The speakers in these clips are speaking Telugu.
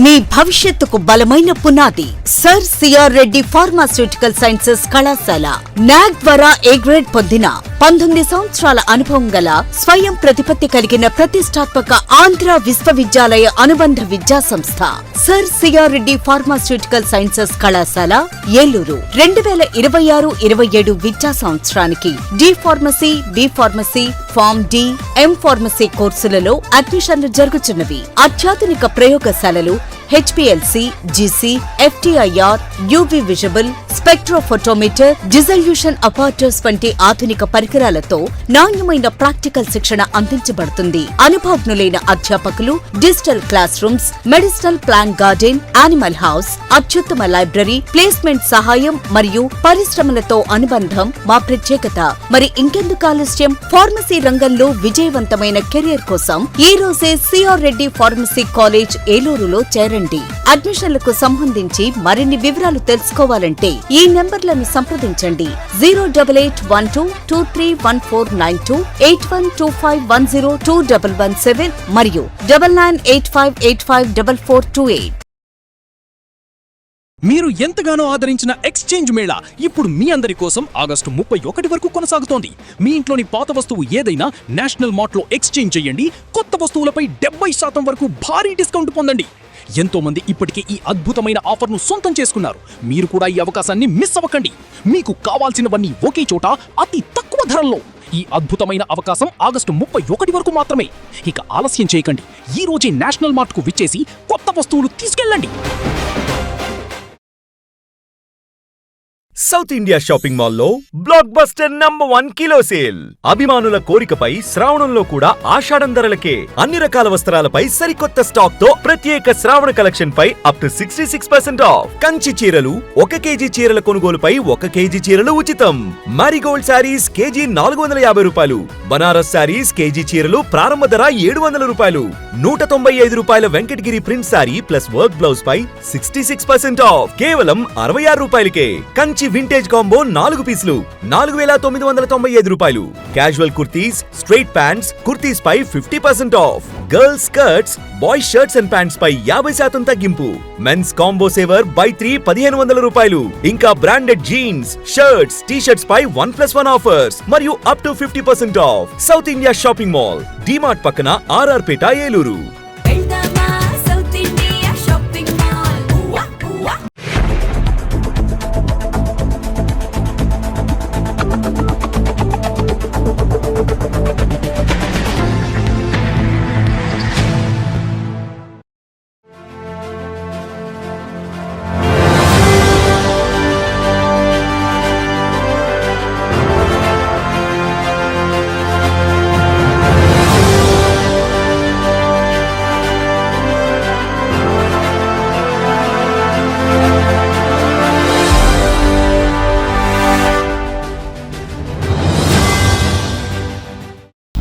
మీ భవిష్యత్తుకు బలమైన పునాది sir C R Reddy pharmaceutical sciences కళాశాల నాగ్ ద్వారా ఏ గ్రేడ్ పొందిన 19 సంవత్సరాల అనుభవం గల స్వయం ప్రతిపత్తి కలిగిన ప్రతిష్టాత్మక ఆంధ్ర విశ్వవిద్యాలయ అనుబంధ విద్యా సంస్థ sir C R Reddy pharmaceutical sciences కళాశాల ఏలూరు 2026-27 విద్యా సంవత్సరానికి D pharmacy, B pharmacy, pharm D, M pharmacy కోర్సులలో అడ్మిషన్లు జరుగుతున్నవి. అత్యాధునిక ప్రయోగశాలలు HPLC, GC, FTIR, UV visible, spectrophotometer, dissolution apparatus వంటి ఆధునిక పరికరాలతో నాణ్యమైన ప్రాక్టికల్ శిక్షణ అందించబడుతుంది. అనుభవజ్ఞులైన అధ్యాపకులు, digital class rooms, medicinal plant garden, animal house, అత్యుత్తమ లైబ్రరీ, ప్లేస్మెంట్ సహాయం మరియు పరిశ్రమలతో అనుబంధం మా ప్రత్యేకత. మరి ఇంకెందుకు ఆలస్యం? ఫార్మసీ రంగంలో విజయవంతమైన కెరీర్ కోసం ఈ రోజే సిఆర్ రెడ్డి ఫార్మసీ కాలేజ్ ఏలూరులో చేరండి. అడ్మిషన్లకు సంబంధించి మరిన్ని వివరాలు తెలుసుకోవాలంటే ఈ నెంబర్లను సంప్రదించండి. 08812231492, 8125102117 మరియు 9985854428. మీరు ఎంతగానో ఆదరించిన ఎక్స్చేంజ్ మేళా ఇప్పుడు మీ అందరి కోసం ఆగస్టు 31 వరకు కొనసాగుతోంది. మీ ఇంట్లోని పాత వస్తువు ఏదైనా నేషనల్ మార్ట్లో ఎక్స్చేంజ్ చేయండి. కొత్త వస్తువులపై 70% వరకు భారీ డిస్కౌంట్ పొందండి. ఎంతో మంది ఇప్పటికే ఈ అద్భుతమైన ఆఫర్ను సొంతం చేసుకున్నారు. మీరు కూడా ఈ అవకాశాన్ని మిస్ అవ్వకండి. మీకు కావాల్సినవన్నీ ఒకే చోట అతి తక్కువ ధరల్లో. ఈ అద్భుతమైన అవకాశం ఆగస్టు 31 వరకు మాత్రమే. ఇక ఆలస్యం చేయకండి. ఈ రోజే నేషనల్ మార్ట్కు విచ్చేసి కొత్త వస్తువులు తీసుకెళ్ళండి. సౌత్ ఇండియా షాపింగ్ మాల్లో బ్లాక్ బస్టర్ #1 కిలో సేల్. అభిమానుల కోరికపై శ్రావణంలో కూడా ఆషాఢం ధరలకే అన్ని రకాల వస్త్రాలపై సరికొత్త స్టాక్ తో ప్రత్యేక శ్రావణ కలెక్షన్ పై అప్ టు 66% ఆఫ్. కంచి చీరలు 1 కేజీ చీరల కొనుగోలుపై 1 కేజీ చీరలు ఉచితం. మారిగోల్డ్ శారీస్ కేజీ 450 రూపాయలు. బనారస్ శారీస్ కేజీ చీరలు ప్రారంభ ధర 700 రూపాయలు. 195 రూపాయల Venkatagiri print sari plus work blouse పై 66% ఆఫ్ కేవలం 66 రూపాయలకే. కంచి వింటేజ్ కాంబో 4 పీసులు 4995 రూపాయలు. Casual kurtis, straight pants, kurtis పై 50% off. Girls skirts, boys shirts and pants పై 50% తగ్గింపు. మెన్స్ కాంబో సేవర్ బై 3 1500 రూపాయలు. ఇంకా branded jeans, shirts, T shirts పై 1+1 ఆఫర్స్ మరియు up to 50% off. South India shopping mall, DMart పక్కన ఆర్ఆర్ పేట, ఏలూరు.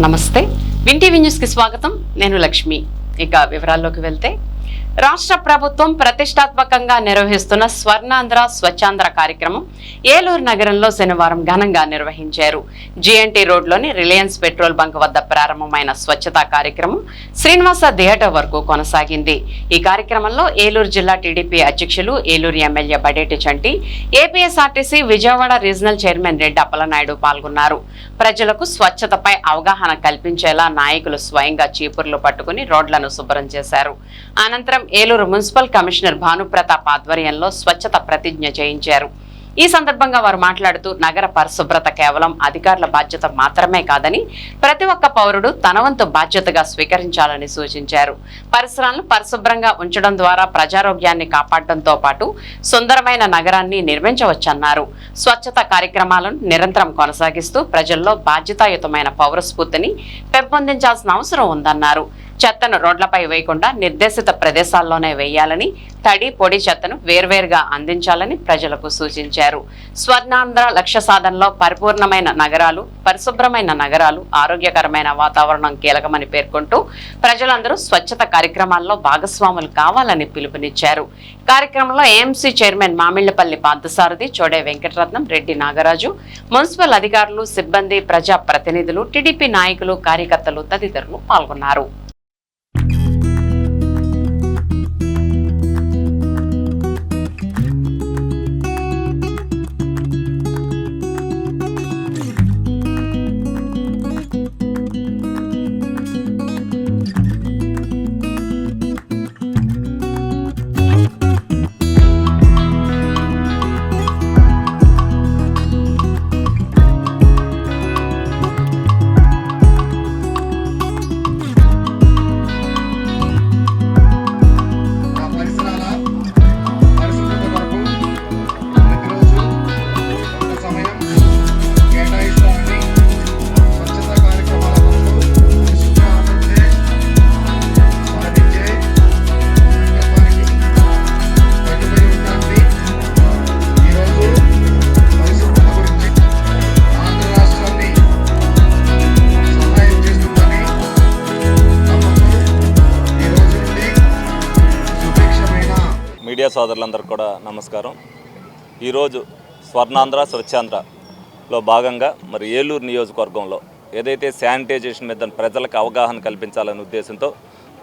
నమస్తే, విన్ టీవీ న్యూస్ కి స్వాగతం. నేను లక్ష్మి. ఇక వివరాల్లోకి వెళ్తే, రాష్ట్ర ప్రభుత్వం ప్రతిష్టాత్మకంగా నిర్వహిస్తున్న స్వర్ణాంధ్ర స్వచ్ఛాంధ్ర కార్యక్రమం ఏలూరు నగరంలో శనివారం ఘనంగా నిర్వహించారు. జిఎన్టీ రోడ్లోని రిలయన్స్ పెట్రోల్ బంక్ వద్ద ప్రారంభమైన స్వచ్ఛతా కార్యక్రమం శ్రీనివాస థియేటర్ వరకు కొనసాగింది. ఈ కార్యక్రమంలో ఏలూరు జిల్లా టీడీపీ అధ్యక్షులు, Eluru MLA Badeti Chanti, APSRTC Vijayawada regional chairman Reddy Appalanaidu పాల్గొన్నారు. ప్రజలకు స్వచ్ఛతపై అవగాహన కల్పించేలా నాయకులు స్వయంగా చీపుర్లు పట్టుకుని రోడ్లను శుభ్రం చేశారు. అనంతరం ఏలూరు మున్సిపల్ కమిషనర్ భానుప్రతాప్ ఆధ్వర్యంలో స్వచ్ఛత ప్రతిజ్ఞ చేయించారు. ఈ సందర్భంగా వారు మాట్లాడుతూ, నగర పరిశుభ్రత కేవలం అధికారుల బాధ్యత మాత్రమే కాదని ప్రతి ఒక్క పౌరుడు తన వంతు బాధ్యతగా స్వీకరించాలని సూచించారు. పరిసరాలను పరిశుభ్రంగా ఉంచడం ద్వారా ప్రజారోగ్యాన్ని కాపాడడంతో పాటు సుందరమైన నగరాన్ని నిర్మించవచ్చన్నారు. స్వచ్ఛత కార్యక్రమాలను నిరంతరం కొనసాగిస్తూ ప్రజల్లో బాధ్యతాయుతమైన పౌరస్ఫూర్తిని పెంపొందించాల్సిన అవసరం ఉందన్నారు. చెత్తను రోడ్లపై వేయకుండా నిర్దేశిత ప్రదేశాల్లోనే వేయాలని, తడి పొడి చెత్తను వేర్వేరుగా అందించాలని ప్రజలకు సూచించారు. స్వర్ణాంధ్ర లక్ష్య సాధనలో పరిపూర్ణమైన నగరాలు, పరిశుభ్రమైన నగరాలు, ఆరోగ్యకరమైన వాతావరణం కీలకమని పేర్కొంటూ ప్రజలందరూ స్వచ్ఛత కార్యక్రమాల్లో భాగస్వాములు కావాలని పిలుపునిచ్చారు. కార్యక్రమంలో AMC chairman Mamillapalli Parthasarathi, Chode Venkataratnam, Reddy Nagaraju, municipal అధికారులు, సిబ్బంది, ప్రజా ప్రతినిధులు, టీడీపీ నాయకులు, కార్యకర్తలు తదితరులు పాల్గొన్నారు. మీడియా సోదరులందరికీ కూడా నమస్కారం. ఈరోజు స్వర్ణాంధ్ర స్వచ్ఛాంధ్రలో భాగంగా మరి ఏలూరు నియోజకవర్గంలో ఏదైతే శానిటైజేషన్ మీద ప్రజలకు అవగాహన కల్పించాలనే ఉద్దేశంతో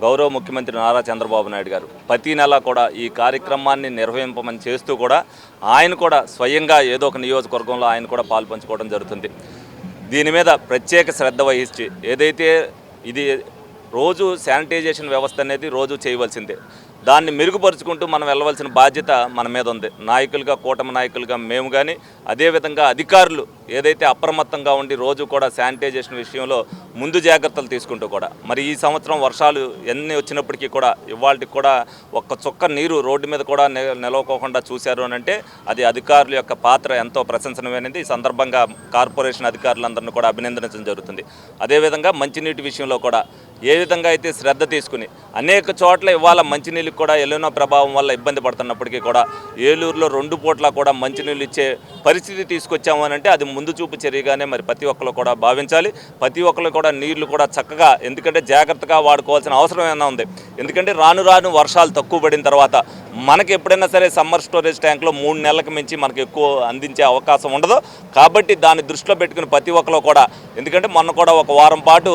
గౌరవ ముఖ్యమంత్రి నారా చంద్రబాబు నాయుడు గారు ప్రతి నెల కూడా ఈ కార్యక్రమాన్ని నిర్వహింపమని చేస్తూ కూడా ఆయన కూడా స్వయంగా ఏదో ఒక నియోజకవర్గంలో ఆయన కూడా పాల్పంచుకోవడం జరుగుతుంది. దీని మీద ప్రత్యేక శ్రద్ధ వహించి ఏదైతే ఇది రోజు శానిటైజేషన్ వ్యవస్థ అనేది రోజు చేయవలసిందే, దాన్ని మెరుగుపరుచుకుంటూ మనం వెళ్ళవలసిన బాధ్యత మన మీద ఉంది. నాయకులుగా, కూటమి నాయకులుగా మేము కానీ, అదేవిధంగా అధికారులు ఏదైతే అప్రమత్తంగా ఉండి రోజు కూడా శానిటైజేషన్ విషయంలో ముందు జాగ్రత్తలు తీసుకుంటూ కూడా మరి ఈ సంవత్సరం వర్షాలు ఎన్ని వచ్చినప్పటికీ కూడా ఇవాళకి కూడా ఒక్క చుక్క నీరు రోడ్డు మీద కూడా నిలవకోకుండా చూశారు అని అంటే అది అధికారుల యొక్క పాత్ర ఎంతో ప్రశంసనీయమైనది. ఈ సందర్భంగా కార్పొరేషన్ అధికారులందరినీ కూడా అభినందించడం జరుగుతుంది. అదేవిధంగా మంచినీటి విషయంలో కూడా ఏ విధంగా అయితే శ్రద్ధ తీసుకుని అనేక చోట్ల ఇవాళ మంచినీళ్ళకి కూడా ఎల్లినో ప్రభావం వల్ల ఇబ్బంది పడుతున్నప్పటికీ కూడా ఏలూరులో 2 పూట్ల కూడా మంచినీళ్ళు ఇచ్చే పరిస్థితి తీసుకొచ్చాము అని అంటే అది ముందు చూపు చర్యగానే మరి ప్రతి ఒక్కరు కూడా భావించాలి. ప్రతి ఒక్కరు కూడా నీళ్లు కూడా చక్కగా, ఎందుకంటే జాగ్రత్తగా వాడుకోవాల్సిన అవసరం ఏమైనా ఉంది. ఎందుకంటే రాను రాను వర్షాలు తక్కువ పడిన తర్వాత మనకి ఎప్పుడైనా సరే సమ్మర్ స్టోరేజ్ ట్యాంక్లో 3 నెలలకు మించి మనకు ఎక్కువ అందించే అవకాశం ఉండదు. కాబట్టి దాన్ని దృష్టిలో పెట్టుకుని ప్రతి ఒక్కరు కూడా, ఎందుకంటే మొన్న కూడా ఒక వారం పాటు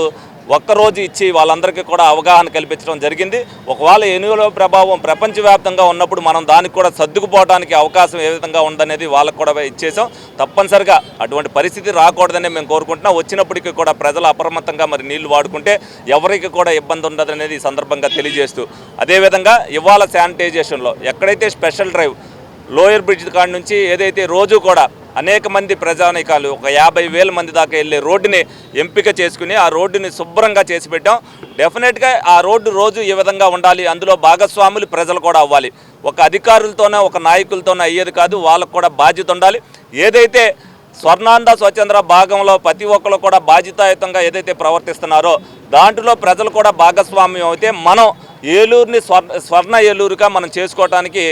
ఒక్కరోజు ఇచ్చి వాళ్ళందరికీ కూడా అవగాహన కల్పించడం జరిగింది. ఒకవేళ ఎన్నికల ప్రభావం ప్రపంచవ్యాప్తంగా ఉన్నప్పుడు మనం దానికి కూడా సర్దుకుపోవడానికి అవకాశం ఏ విధంగా ఉందనేది వాళ్ళకు కూడా ఇచ్చేసాం. తప్పనిసరిగా అటువంటి పరిస్థితి రాకూడదని మేము కోరుకుంటున్నాం. వచ్చినప్పటికీ కూడా ప్రజలు అప్రమత్తంగా మరి నీళ్లు వాడుకుంటే ఎవరికి కూడా ఇబ్బంది ఉండదనేది ఈ సందర్భంగా తెలియజేస్తూ, అదేవిధంగా ఇవాళ శానిటైజేషన్లో ఎక్కడైతే స్పెషల్ డ్రైవ్ లోయర్ బ్రిడ్జ్ కాడి నుంచి ఏదైతే రోజు కూడా అనేక మంది ప్రజానికాలు ఒక 50,000 మంది దాకా వెళ్ళే రోడ్డుని ఎంపిక చేసుకుని ఆ రోడ్డుని శుభ్రంగా చేసి పెట్టాం. డెఫినెట్గా ఆ రోడ్డు రోజు ఈ విధంగా ఉండాలి. అందులో భాగస్వాములు ప్రజలు కూడా అవ్వాలి. ఒక అధికారులతోనే ఒక నాయకులతోనే అయ్యేది కాదు, వాళ్ళకు కూడా బాధ్యత ఉండాలి. ఏదైతే స్వర్ణాంధ్ర స్వచ్ఛంద్ర భాగంలో ప్రతి ఒక్కరు కూడా బాధ్యతాయుతంగా ఏదైతే ప్రవర్తిస్తున్నారో దాంట్లో ప్రజలు కూడా భాగస్వామ్యం అయితే మనం ఏలూరుని స్వర్ణ ఏలూరుగా మనం చేసుకోవడానికి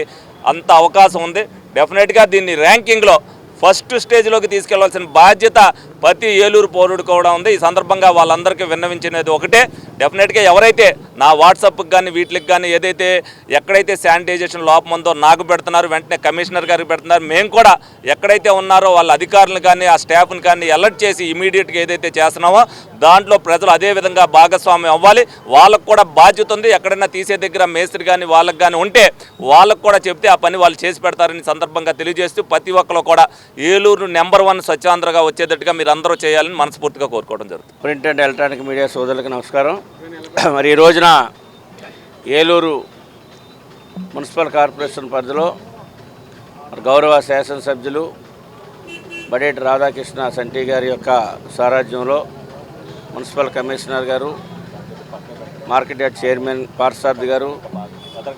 అంత అవకాశం ఉంది. డెఫినెట్గా దీన్ని ర్యాంకింగ్లో ఫస్ట్ స్టేజ్లోకి తీసుకెళ్లాల్సిన బాధ్యత ప్రతి ఏలూరు పౌరుడు కూడా ఉంది. ఈ సందర్భంగా వాళ్ళందరికీ విన్నవించినది ఒకటే, డెఫినెట్గా ఎవరైతే నా వాట్సాప్కి కానీ వీటికి కానీ ఏదైతే ఎక్కడైతే శానిటైజేషన్ లోపం ఉందో నాకు పెడుతున్నారు, వెంటనే కమిషనర్ గారికి పెడుతున్నారు. మేము కూడా ఎక్కడైతే ఉన్నారో వాళ్ళ అధికారులను కానీ ఆ స్టాఫ్ని కానీ అలర్ట్ చేసి ఇమీడియట్గా ఏదైతే చేస్తున్నామో దాంట్లో ప్రజలు అదే విధంగా భాగస్వామ్యం అవ్వాలి. వాళ్ళకు కూడా బాధ్యత ఉంది. ఎక్కడైనా తీసే దగ్గర మేస్త్రి కానీ వాళ్ళకి కానీ ఉంటే వాళ్ళకు కూడా చెప్తే ఆ పని వాళ్ళు చేసి పెడతారని సందర్భంగా తెలియజేస్తూ ప్రతి ఒక్కరు కూడా ఏలూరు నెంబర్ 1 స్వచ్ఛాంధ్రగా వచ్చేటట్టుగా మీరు అందరూ చేయాలని మనస్ఫూర్తిగా కోరుకోవడం జరుగుతుంది. ప్రింట్ అండ్ ఎలక్ట్రానిక్ మీడియా సోదరులకు నమస్కారం. మరి ఈ రోజున ఏలూరు మున్సిపల్ కార్పొరేషన్ పరిధిలో గౌరవ శాసనసభ్యులు బడేటి రాధాకృష్ణ సంటి గారి యొక్క సారథ్యంలో మున్సిపల్ కమిషనర్ గారు, మార్కెట్ యార్డ్ చైర్మన్ పార్సార్థి గారు,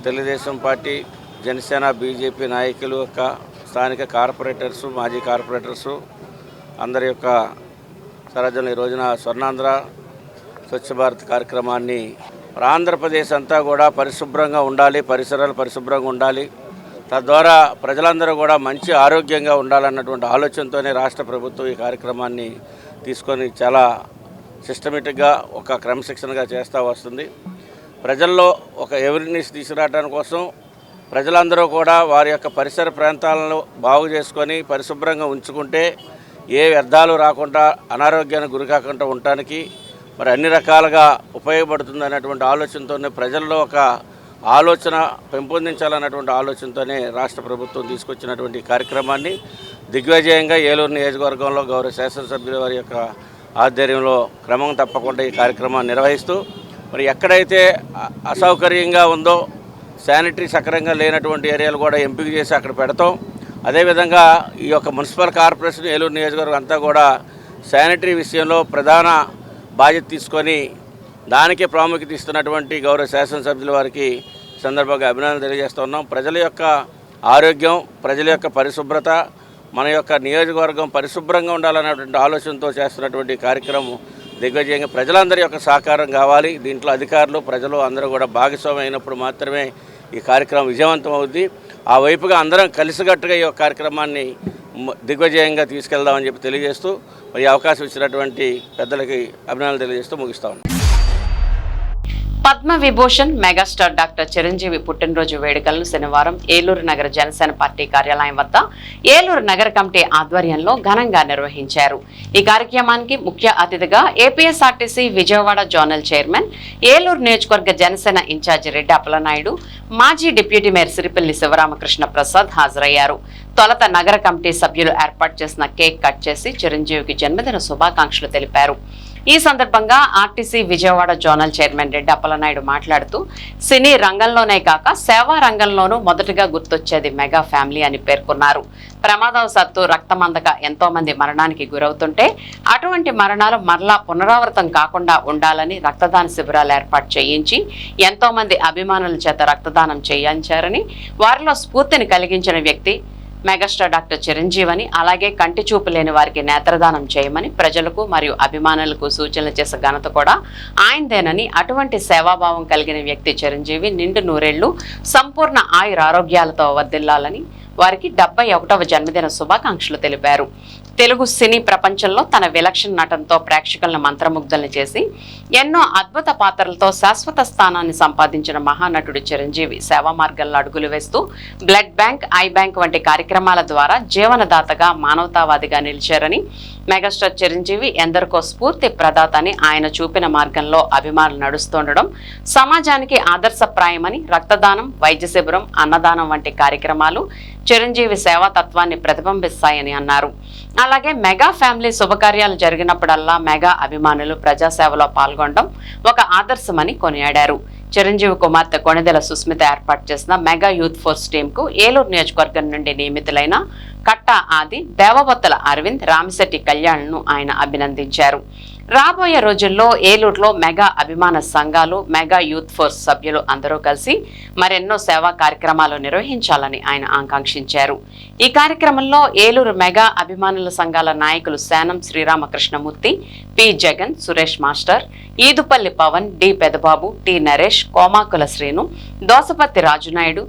తెలుగుదేశం పార్టీ, జనసేన, బీజేపీ నాయకులు యొక్క స్థానిక కార్పొరేటర్సు, మాజీ కార్పొరేటర్సు అందరి యొక్క సారథ్యంలో ఈ రోజున స్వర్ణాంధ్ర స్వచ్ఛ భారత్ కార్యక్రమాన్ని ఆంధ్రప్రదేశ్ అంతా కూడా పరిశుభ్రంగా ఉండాలి, పరిసరాలు పరిశుభ్రంగా ఉండాలి, తద్వారా ప్రజలందరూ కూడా మంచి ఆరోగ్యంగా ఉండాలన్నటువంటి ఆలోచనతోనే రాష్ట్ర ప్రభుత్వం ఈ కార్యక్రమాన్ని తీసుకొని చాలా సిస్టమేటిక్గా ఒక క్రమశిక్షణగా చేస్తూ వస్తుంది. ప్రజల్లో ఒక అవేర్నెస్ తీసుకురావడానికి కోసం ప్రజలందరూ కూడా వారి యొక్క పరిసర ప్రాంతాలను బాగు చేసుకొని పరిశుభ్రంగా ఉంచుకుంటే ఏ వ్యర్థాలు రాకుండా అనారోగ్యానికి గురికాకుండా ఉండటానికి మరి అన్ని రకాలుగా ఉపయోగపడుతుంది అన్నటువంటి ఆలోచనతోనే ప్రజల్లో ఒక ఆలోచన పెంపొందించాలన్నటువంటి ఆలోచనతోనే రాష్ట్ర ప్రభుత్వం తీసుకొచ్చినటువంటి కార్యక్రమాన్ని దిగ్విజయంగా ఏలూరు నియోజకవర్గంలో గౌరవ శాసనసభ్యుల వారి యొక్క ఆధ్వర్యంలో క్రమం తప్పకుండా ఈ కార్యక్రమాన్ని నిర్వహిస్తూ మరి ఎక్కడైతే అసౌకర్యంగా ఉందో శానిటరీ సక్రమంగా లేనటువంటి ఏరియాలు కూడా ఎంపిక చేసి అక్కడ పెడతాం. అదేవిధంగా ఈ యొక్క మున్సిపల్ కార్పొరేషన్ ఏలూరు నియోజకవర్గం అంతా కూడా శానిటరీ విషయంలో ప్రధాన బాధ్యత తీసుకొని దానికే ప్రాముఖ్యత ఇస్తున్నటువంటి గౌరవ శాసనసభ్యుల వారికి సందర్భంగా అభినందనలు తెలియజేస్తున్నాం. ప్రజల యొక్క ఆరోగ్యం, ప్రజల యొక్క పరిశుభ్రత, మన యొక్క నియోజకవర్గం పరిశుభ్రంగా ఉండాలన్నటువంటి ఆలోచనతో చేస్తున్నటువంటి కార్యక్రమం దిగ్విజయంగా ప్రజలందరి యొక్క సహకారం కావాలి. దీంట్లో అధికారులు, ప్రజలు అందరూ కూడా భాగస్వామ్యం అయినప్పుడు మాత్రమే ఈ కార్యక్రమం విజయవంతం అవుద్ది. ఆ వైపుగా అందరం కలిసికట్టుగా ఈ కార్యక్రమాన్ని దిగ్విజయంగా తీసుకెళ్దామని చెప్పి తెలియజేస్తూ మరి అవకాశం ఇచ్చినటువంటి పెద్దలకి అభినందనలు తెలియజేస్తూ ముగిస్తా ఉన్నాం. పద్మ విభూషణ్ మెగాస్టార్ డాక్టర్ చిరంజీవి పుట్టినరోజు వేడుకలను శనివారం ఏలూరు నగర జనసేన పార్టీ కార్యాలయం వద్ద ఏలూరు నగర కమిటీ ఆధ్వర్యంలో ఘనంగా నిర్వహించారు. ఈ కార్యక్రమానికి ముఖ్య అతిథిగా APSRTC Vijayawada zonal chairman, Eluru నియోజకవర్గ జనసేన ఇన్ఛార్జి రెడ్డి అప్పలనాయుడు, మాజీ డిప్యూటీ మేయర్ సిరిపల్లి శివరామకృష్ణ ప్రసాద్ హాజరయ్యారు. తొలుత నగర కమిటీ సభ్యులు ఏర్పాటు చేసిన కేక్ కట్ చేసి చిరంజీవికి జన్మదిన శుభాకాంక్షలు తెలిపారు. ఈ సందర్భంగా RTC Vijayawada zonal chairman Reddy Appalanaidu మాట్లాడుతూ సినీ రంగంలోనే కాక సేవా రంగంలోనూ మొదటగా గుర్తొచ్చేది మెగా ఫ్యామిలీ అని పేర్కొన్నారు. ప్రమాదవశాత్తు రక్తమందక ఎంతో మంది మరణానికి గురవుతుంటే అటువంటి మరణాలు మరలా పునరావృతం కాకుండా ఉండాలని రక్తదాన శిబిరాలు ఏర్పాటు చేయించి ఎంతో మంది అభిమానుల చేత రక్తదానం చేయించారని, వారిలో స్ఫూర్తిని కలిగించిన వ్యక్తి మెగాస్టార్ డాక్టర్ చిరంజీవి అని, అలాగే కంటి చూపు లేని వారికి నేత్రదానం చేయమని ప్రజలకు మరియు అభిమానులకు సూచనలు చేసే ఘనత కూడా ఆయనదేనని, అటువంటి సేవాభావం కలిగిన వ్యక్తి చిరంజీవి నిండు నూరేళ్లు సంపూర్ణ ఆయురారోగ్యాలతో వర్ధిల్లాలని వారికి 71వ జన్మదిన శుభాకాంక్షలు తెలిపారు. తెలుగు సినీ ప్రపంచంలో తన విలక్షణ నటనతో ప్రేక్షకులను మంత్రముగ్ధులను చేసి ఎన్నో అద్భుత పాత్రలతో శాశ్వత స్థానాన్ని సంపాదించిన మహానటుడు చిరంజీవి సేవా మార్గంలో అడుగులు వేస్తూ బ్లడ్ బ్యాంక్, ఐ బ్యాంక్ వంటి కార్యక్రమాల ద్వారా జీవనదాతగా, మానవతావాదిగా నిలిచారని, మెగాస్టార్ చిరంజీవి ఎందరికో స్ఫూర్తి ప్రదాత అని, ఆయన చూపిన మార్గంలో అభిమానులు నడుస్తుండడం సమాజానికి ఆదర్శప్రాయమని, రక్తదానం, వైద్య శిబిరం, అన్నదానం వంటి కార్యక్రమాలు చిరంజీవి సేవా తత్వాన్ని ప్రతిబింబిస్తాయని అన్నారు. అలాగే మెగా ఫ్యామిలీ శుభకార్యాలు జరిగినప్పుడల్లా మెగా అభిమానులు ప్రజాసేవలో పాల్గొనడం ఒక ఆదర్శమని కొనియాడారు. చిరంజీవి కుమార్తె కొణిదెల సుస్మిత ఏర్పాటు చేసిన మెగా యూత్ ఫోర్స్ టీమ్ కు ఏలూరు నియోజకవర్గం నుండి నియమితులైన కట్టా ఆది, దేవబొత్తల అరవింద్, రామిశెట్టి కళ్యాణ్ను ఆయన అభినందించారు. రాబోయే రోజుల్లో ఏలూరులో మెగా అభిమాన సంఘాలు, మెగా యూత్ ఫోర్స్ సభ్యులు అందరూ కలిసి మరెన్నో సేవా కార్యక్రమాలు నిర్వహించాలని ఆయన ఆకాంక్షించారు. ఈ కార్యక్రమంలో ఏలూరు మెగా అభిమానుల సంఘాల నాయకులు Sanam Sriramakrishnamurthy, P Jagan, Suresh master, Edupalli Pavan, D Pedababu, T Naresh, Komakula Srinu, Dosapatti Rajunaidu,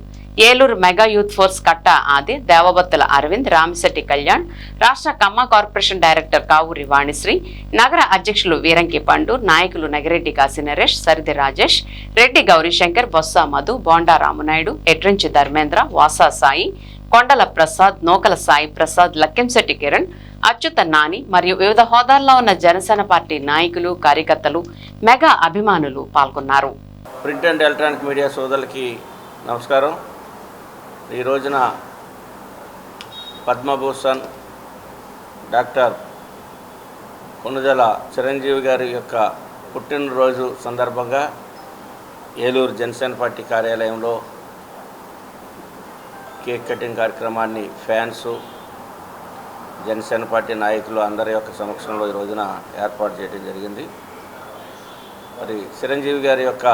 Eluru mega youth force Katta Adi, Devabottala Aravind, Ramisetti Kalyan, రాష్ట్ర కమ్మ కార్పొరేషన్ డైరెక్టర్ కావూరి వాణిశ్రీ, నగర అధ్యక్షులు వీరంకి పండు, నాయకులు నగిరెడ్డి కాశీ నరేష్, సరిది రాజేష్, రెడ్డి గౌరీశంకర్, బొత్స మధు, బోండా రామునాయుడు, ఎట్రించి ధర్మేంద్ర, వాసా సాయి, కొండల ప్రసాద్, నోకల సాయి ప్రసాద్, లక్కెంశెట్టి కిరణ్, అచ్యుత నాని మరియు వివిధ హోదాల్లో ఉన్న జనసేన పార్టీ నాయకులు, కార్యకర్తలు, మెగా అభిమానులు పాల్గొన్నారు. ప్రింట్ అండ్ ఎలక్ట్రానిక్ మీడియా సోదరులకి నమస్కారం. ఈ రోజున పద్మభూషణ్ డాక్టర్ కొణిదెల చిరంజీవి గారి యొక్క పుట్టినరోజు సందర్భంగా ఏలూరు జనసేన పార్టీ కార్యాలయంలో కేక్ కటింగ్ కార్యక్రమాన్ని ఫ్యాన్సు, జనసేన పార్టీ నాయకులు అందరి యొక్క సమక్షంలో ఈ రోజున ఏర్పాటు చేయడం జరిగింది. మరి చిరంజీవి గారి యొక్క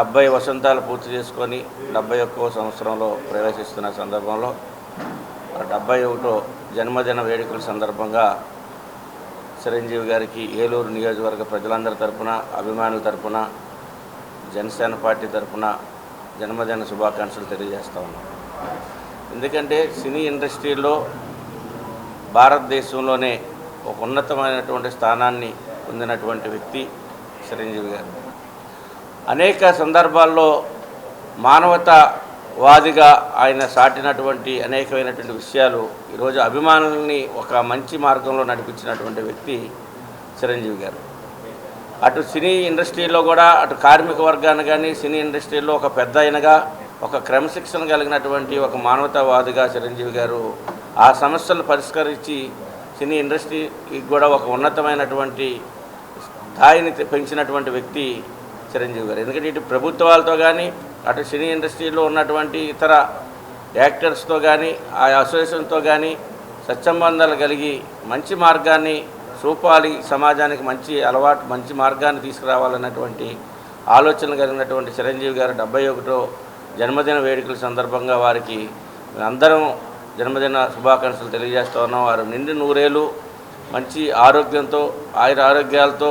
70 వసంతాలు పూర్తి చేసుకొని 71వ సంవత్సరంలో ప్రవేశిస్తున్న సందర్భంలో 71వ జన్మదిన వేడుకల సందర్భంగా చిరంజీవి గారికి ఏలూరు నియోజకవర్గ ప్రజలందరి తరపున, అభిమానుల తరపున, జనసేన పార్టీ తరపున జన్మదిన శుభాకాంక్షలు తెలియజేస్తా ఉన్నాం. ఎందుకంటే సినీ ఇండస్ట్రీలో భారతదేశంలోనే ఒక ఉన్నతమైనటువంటి స్థానాన్ని పొందినటువంటి వ్యక్తి చిరంజీవి గారు. అనేక సందర్భాల్లో మానవతావాదిగా ఆయన సాటినటువంటి అనేకమైనటువంటి విషయాలు ఈరోజు అభిమానుల్ని ఒక మంచి మార్గంలో నడిపించినటువంటి వ్యక్తి చిరంజీవి గారు. అటు సినీ ఇండస్ట్రీలో కూడా, అటు కార్మిక వర్గాన్ని కానీ, సినీ ఇండస్ట్రీలో ఒక పెద్ద ఆయనగా, ఒక క్రమశిక్షణ కలిగినటువంటి ఒక మానవతావాదిగా చిరంజీవి గారు ఆ సమస్యలు పరిష్కరించి సినీ ఇండస్ట్రీకి కూడా ఒక ఉన్నతమైనటువంటి స్థాయిని పెంచినటువంటి వ్యక్తి చిరంజీవి గారు. ఎందుకంటే ఇటు ప్రభుత్వాలతో కానీ, అటు సినీ ఇండస్ట్రీలో ఉన్నటువంటి ఇతర యాక్టర్స్తో కానీ, ఆ అసోసియేషన్తో కానీ సత్సంబంధాలు కలిగి మంచి మార్గాన్ని చూపాలి, సమాజానికి మంచి అలవాటు, మంచి మార్గాన్ని తీసుకురావాలన్నటువంటి ఆలోచన కలిగినటువంటి చిరంజీవి గారు 71వ జన్మదిన వేడుకల సందర్భంగా వారికి అందరం జన్మదిన శుభాకాంక్షలు తెలియజేస్తూ ఉన్నాం. వారు నిండు నూరేళ్ళు మంచి ఆరోగ్యంతో, ఆరోగ్యాలతో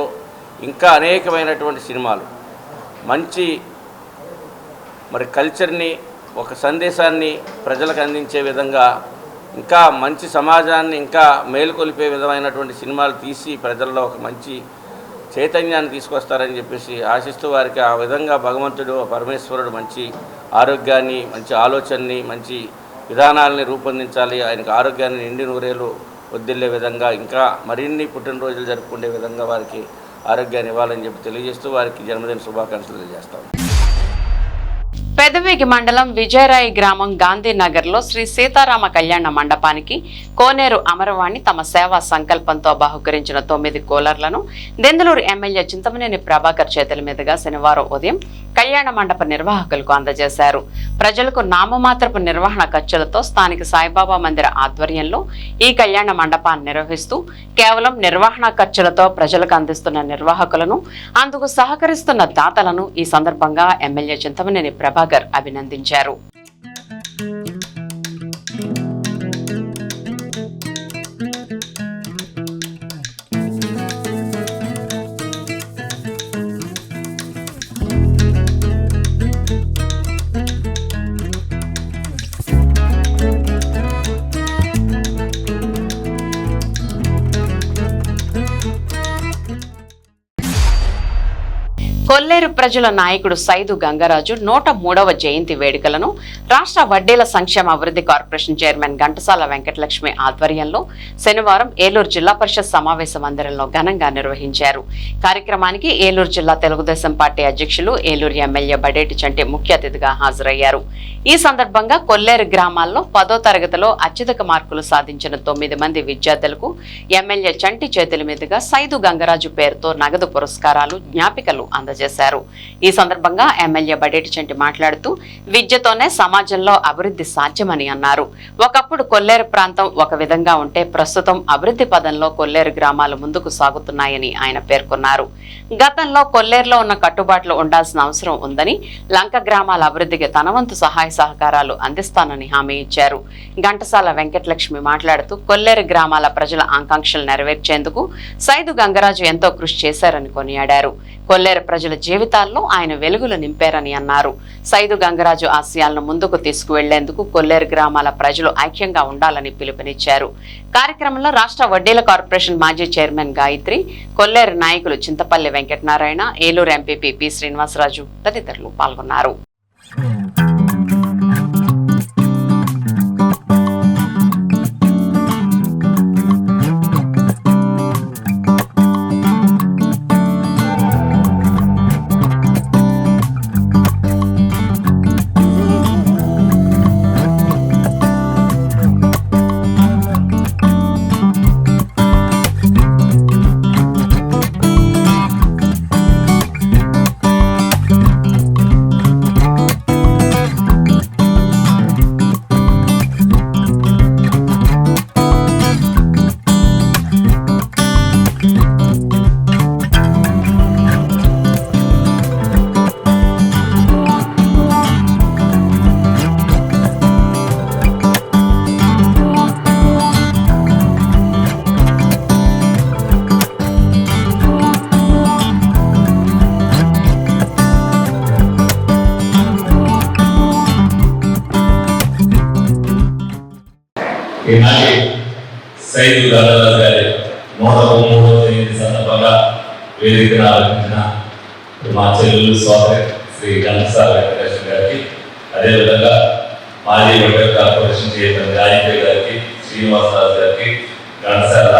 ఇంకా అనేకమైనటువంటి సినిమాలు, మంచి మరి కల్చర్ని, ఒక సందేశాన్ని ప్రజలకు అందించే విధంగా, ఇంకా మంచి సమాజాన్ని ఇంకా మేలుకొలిపే విధమైనటువంటి సినిమాలు తీసి ప్రజల్లో ఒక మంచి చైతన్యాన్ని తీసుకొస్తారని చెప్పేసి ఆశిస్తూ వారికి ఆ విధంగా భగవంతుడు పరమేశ్వరుడు మంచి ఆరోగ్యాన్ని, మంచి ఆలోచనని, మంచి విధానాలని రూపొందించాలి. ఆయనకు ఆరోగ్యాన్ని నిండి నూరేళ్ళు వదిలే విధంగా ఇంకా మరిన్ని పుట్టినరోజులు జరుపుకునే విధంగా వారికి ఆరోగ్యాన్ని ఇవ్వాలని చెప్పి తెలియజేస్తూ వారికి జన్మదిన శుభాకాంక్షలు తెలియజేస్తాం. పెదవేగి మండలం విజయరాయి గ్రామం గాంధీనగర్లో శ్రీ సీతారామ కళ్యాణ మండపానికి కోనేరు అమరవాణి తమ సేవా సంకల్పంతో బహుకరించిన 9 కూలర్లను దెందులూరు ఎమ్మెల్యే చింతమనేని ప్రభాకర్ చేతుల మీదుగా శనివారం ఉదయం కళ్యాణ మండప నిర్వాహకులకు అందజేశారు. ప్రజలకు నామమాత్రపు నిర్వహణ ఖర్చులతో స్థానిక సాయిబాబా మందిర ఆధ్వర్యంలో ఈ కళ్యాణ మండపాన్ని నిర్వహిస్తూ కేవలం నిర్వహణ ఖర్చులతో ప్రజలకు అందిస్తున్న నిర్వాహకులను, అందుకు సహకరిస్తున్న దాతలను ఈ సందర్భంగా ఎమ్మెల్యే చింతమనేని ప్రభాకర్ అభినందించారు. కొల్లేరు ప్రజల నాయకుడు సైదు గంగరాజు 103వ జయంతి వేడుకలను రాష్ట్ర వడ్డీల సంక్షేమ అభివృద్ధి కార్పొరేషన్ చైర్మన్ ఘంటసాల వెంకటలక్ష్మి ఆధ్వర్యంలో శనివారం ఏలూరు జిల్లా పరిషత్ సమావేశ మందిరంలో ఘనంగా నిర్వహించారు. కార్యక్రమానికి ఏలూరు జిల్లా తెలుగుదేశం పార్టీ అధ్యక్షులు, ఏలూరు ఎమ్మెల్యే బడేటి చంటి ముఖ్య అతిథిగా హాజరయ్యారు. ఈ సందర్భంగా కొల్లేరు గ్రామాల్లో 10వ తరగతిలో అత్యధిక మార్కులు సాధించిన 9 మంది విద్యార్థులకు ఎమ్మెల్యే చంటి చేతుల మీదుగా సైదు గంగరాజు పేరుతో నగదు పురస్కారాలు, జ్ఞాపికలు అందజేశారు. ఈ సందర్భంగా ఎమ్మెల్యే బడేటి చంటి మాట్లాడుతూ విద్యతోనే సమాజంలో అభివృద్ధి సాధ్యమని అన్నారు. ఒకప్పుడు కొల్లేరు ప్రాంతం ఒక విధంగా ఉంటే ప్రస్తుతం అభివృద్ధి పదంలో కొల్లేరు గ్రామాలు ముందుకు సాగుతున్నాయని ఆయన పేర్కొన్నారు. గతంలో కొల్లేరులో ఉన్న కట్టుబాట్లు ఉండాల్సిన అవసరం ఉందని, లంక గ్రామాల అభివృద్ధికి తన వంతు సహాయ సహకారాలు అందిస్తానని హామీ ఇచ్చారు. ఘంటసాల వెంకటలక్ష్మి మాట్లాడుతూ కొల్లేరు గ్రామాల ప్రజల ఆకాంక్షలు నెరవేర్చేందుకు సైదు గంగరాజు ఎంతో కృషి చేశారని కొనియాడారు. కొల్లేరు ప్రజల జీవితాల్లో ఆయన వెలుగులు నింపారని అన్నారు. సైదు గంగరాజు ఆశయాలను ముందుకు తీసుకువెళ్లేందుకు కొల్లేరు గ్రామాల ప్రజలు ఐక్యంగా ఉండాలని పిలుపునిచ్చారు. కార్యక్రమంలో రాష్ట్ర వడ్డీల కార్పొరేషన్ మాజీ చైర్మన్ గాయత్రి, కొల్లేరు నాయకులు చింతపల్లి వెంకటనారాయణ, ఏలూరు ఎంపీపీ పి శ్రీనివాసరాజు తదితరులు పాల్గొన్నారు. ఈనాటి సైదు గంగరాజు గారి 103వ జయంతి సందర్భంగా వేదికను ఆరంభించిన మా చెల్లెలు సోదరి శ్రీ ఘంటసాల వెంకటేశ్వర గారికి, అదేవిధంగా మాజీ వడ్డీల కార్పొరేషన్ చైర్మన్ గాయత్రి గారికి, శ్రీనివాసరాజు గారికి, ఘంటసాల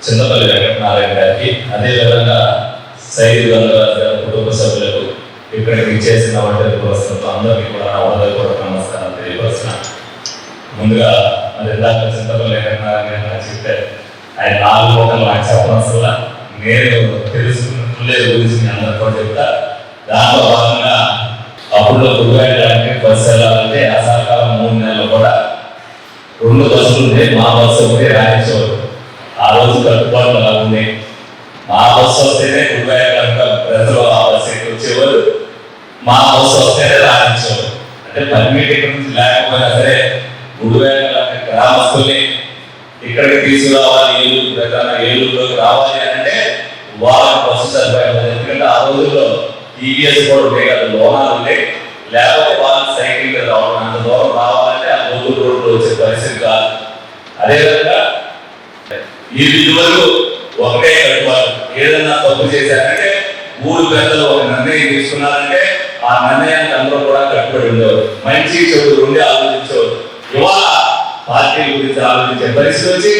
చింతపల్లి వెంకటనారాయణ గారికి, అదేవిధంగా సైదు గంగరాజు గారి కుటుంబ సభ్యులకు, ఇక్కడికి ఇచ్చేసిన వడ్డీల వస్తువులతో అందరికీ కూడా నా హృదయపూర్వక నమస్కారం తెలియపరుస్తున్నాను. ముందుగా అది ఇందాక చింతపల్లి వెంకటనారాయణ చెప్తే ఆయన 4 కోటలు నాకు చెప్పనవసరంలా నేను తెలుసుకున్నట్లే గురించి అందరితో చెప్తా. దాంట్లో భాగంగా అప్పుడు గురువారికి బస్సు వెళ్ళాలంటే అసాకాలం 3 నెలలు కూడా 2 బస్సులు ఉంటే మా బస్సు ఒకటే రాయించేవారు. ఆ రోజు కట్టుబాట్లు అలా ఉంది. మా బస్సు వస్తేనే గురువారి కనుక ప్రజలు ఆ బస్సు ఎక్కి వచ్చేవారు, మా బస్సు వస్తేనే రాయించేవారు. అంటే పర్మిట్ ఇక్కడ నుంచి లేకపోయినా సరే గురువారి గ్రామస్తుల్ని ఇక్కడికి తీసుకురావాలి, ఏలూరులోకి రావాలి అంటే వాళ్ళకి బస్సు సరిపోయాలి. ఎందుకంటే ఆ రోజుల్లో టీవీఎస్ కూడా ఉండే కదా, లోనాలు ఉండే, లేకపోతే వాళ్ళకి సైకిల్ మీద రావడం, అంత దూరం రావాలంటే ఆ గోగులు రోడ్లు వచ్చే పరిస్థితి కాదు. అదేవిధంగా ఈ విధులు ఒకటే కట్టుబాటు, ఏదైనా తప్పు పని చేశారంటే ఊరు పెద్దలు ఒక నిర్ణయం తీసుకున్నారంటే ఆ నిర్ణయానికి అందరూ కూడా కట్టుబడి ఉండేవారు. మంచి చెడు ఉండి ఆలోచించేవారు. ఇవాళ పార్టీ గురించి ఆలోచించే పరిస్థితి వచ్చి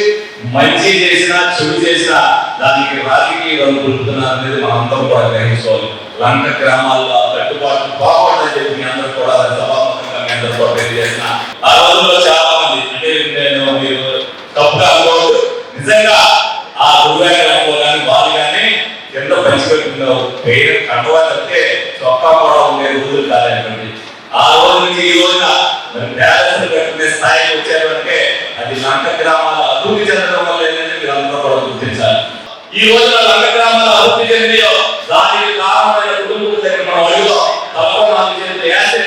మంచి చేసినా చెడు చేసినా దానికి రాజకీయ రంగు పులుపుతున్నారు అనేది మనందరం కూడా గ్రహించుకోవాలి. లంక గ్రామాల్లో కట్టుబాట్లు బాగుంటుందని చెప్పి మీ అందరూ కూడా సభాముఖంగా మీ అందరూ కూడా తెలియజేసిన ఆ రోజుల్లో చాలా మంది అంటే నేను మీరు తప్పుగా అనుకోవద్దు, నిజంగా ఆ గురుగారు అనుకోగానే వాళ్ళు కానీ కింద పంచిపెట్టుకున్నావు పేరు కండువా తప్పితే చొక్కా కూడా ఉండే రోజులు కాదనుకోండి. ఆ రోజు నుంచి ఈ రోజున బ్యాలెన్స్ కట్టుకునే స్థాయికి వచ్చారంటే అది లంక గ్రామాల అభివృద్ధి చెందడం వల్ల మీరు అందరూ కూడా గుర్తించాలి. ఈ రోజున లంక గ్రామాల అభివృద్ధి చెందియో దానికి కారణమైన కుటుంబం దగ్గర మనం అడుగుతాం. తప్పకుండా